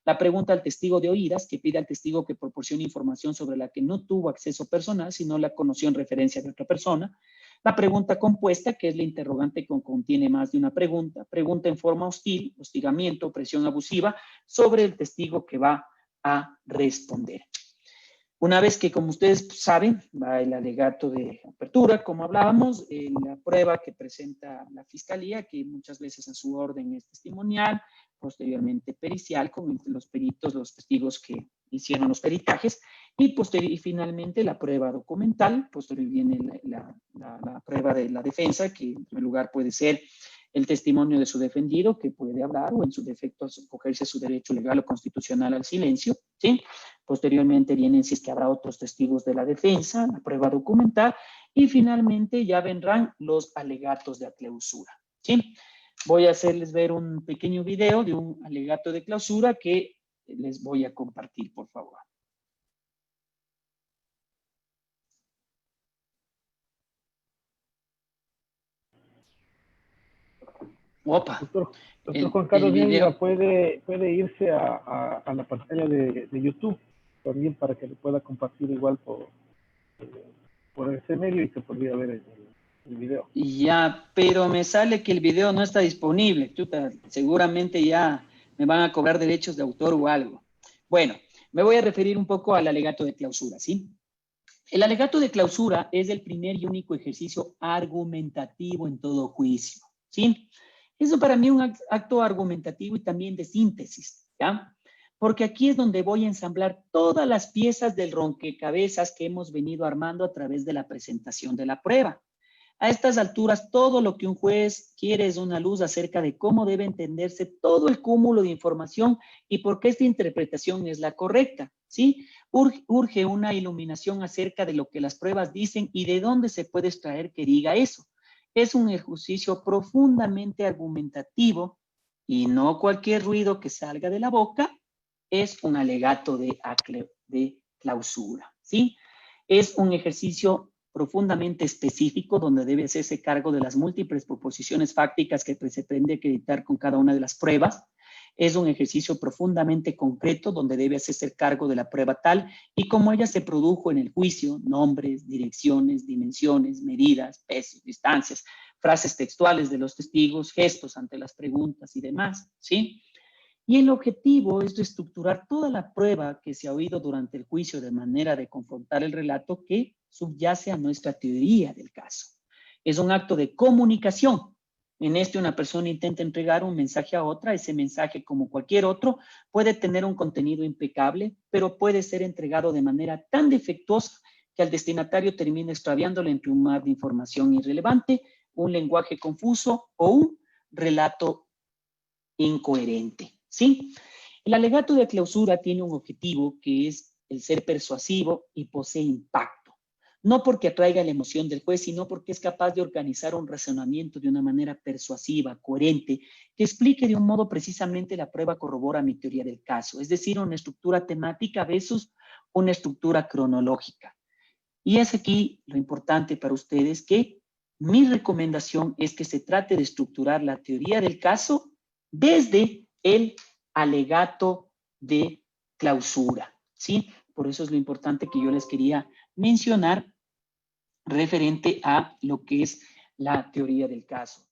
La pregunta al testigo de oídas, que pide al testigo que proporcione información sobre la que no tuvo acceso personal, sino la conoció en referencia de otra persona. La pregunta compuesta, que es la interrogante que contiene más de una pregunta. Pregunta en forma hostil, hostigamiento, presión abusiva sobre el testigo que va a responder. Una vez que, como ustedes saben, va el alegato de apertura, como hablábamos, la prueba que presenta la fiscalía, que muchas veces a su orden es testimonial, posteriormente pericial, con los peritos, los testigos que hicieron los peritajes, y finalmente la prueba documental. Posterior viene la prueba de la defensa, que en primer lugar puede ser el testimonio de su defendido, que puede hablar, o en su defecto acogerse a su derecho legal o constitucional al silencio, ¿sí? Posteriormente vienen, si es que habrá otros testigos de la defensa, la prueba documental, y finalmente ya vendrán los alegatos de clausura, ¿sí? Voy a hacerles ver un pequeño video de un alegato de clausura que les voy a compartir, por favor. Opa. Doctor Juan Carlos Zúñiga puede irse a la pantalla de YouTube también para que le pueda compartir igual por ese medio y se podría ver el video. Ya, pero me sale que el video no está disponible. Chuta, seguramente ya me van a cobrar derechos de autor o algo. Bueno, me voy a referir un poco al alegato de clausura, ¿sí? El alegato de clausura es el primer y único ejercicio argumentativo en todo juicio, ¿sí? Eso para mí es un acto argumentativo y también de síntesis, ¿ya? Porque aquí es donde voy a ensamblar todas las piezas del rompecabezas que hemos venido armando a través de la presentación de la prueba. A estas alturas, todo lo que un juez quiere es una luz acerca de cómo debe entenderse todo el cúmulo de información y por qué esta interpretación es la correcta, ¿sí? Urge una iluminación acerca de lo que las pruebas dicen y de dónde se puede extraer que diga eso. Es un ejercicio profundamente argumentativo y no cualquier ruido que salga de la boca es un alegato de clausura, ¿sí? Es un ejercicio profundamente específico donde debe hacerse cargo de las múltiples proposiciones fácticas que se pretende acreditar con cada una de las pruebas. Es un ejercicio profundamente concreto donde debe hacerse cargo de la prueba tal y como ella se produjo en el juicio, nombres, direcciones, dimensiones, medidas, pesos, distancias, frases textuales de los testigos, gestos ante las preguntas y demás, ¿sí? Y el objetivo es reestructurar toda la prueba que se ha oído durante el juicio de manera de confrontar el relato que subyace a nuestra teoría del caso. Es un acto de comunicación. En este una persona intenta entregar un mensaje a otra. Ese mensaje, como cualquier otro, puede tener un contenido impecable, pero puede ser entregado de manera tan defectuosa que al destinatario termine extraviándolo entre un mar de información irrelevante, un lenguaje confuso o un relato incoherente, ¿sí? El alegato de clausura tiene un objetivo que es el ser persuasivo y posee impacto. No porque atraiga la emoción del juez, sino porque es capaz de organizar un razonamiento de una manera persuasiva, coherente, que explique de un modo precisamente la prueba corrobora mi teoría del caso, es decir, una estructura temática versus una estructura cronológica. Y es aquí lo importante para ustedes que mi recomendación es que se trate de estructurar la teoría del caso desde el alegato de clausura, ¿sí? Por eso es lo importante que yo les quería mencionar referente a lo que es la teoría del caso.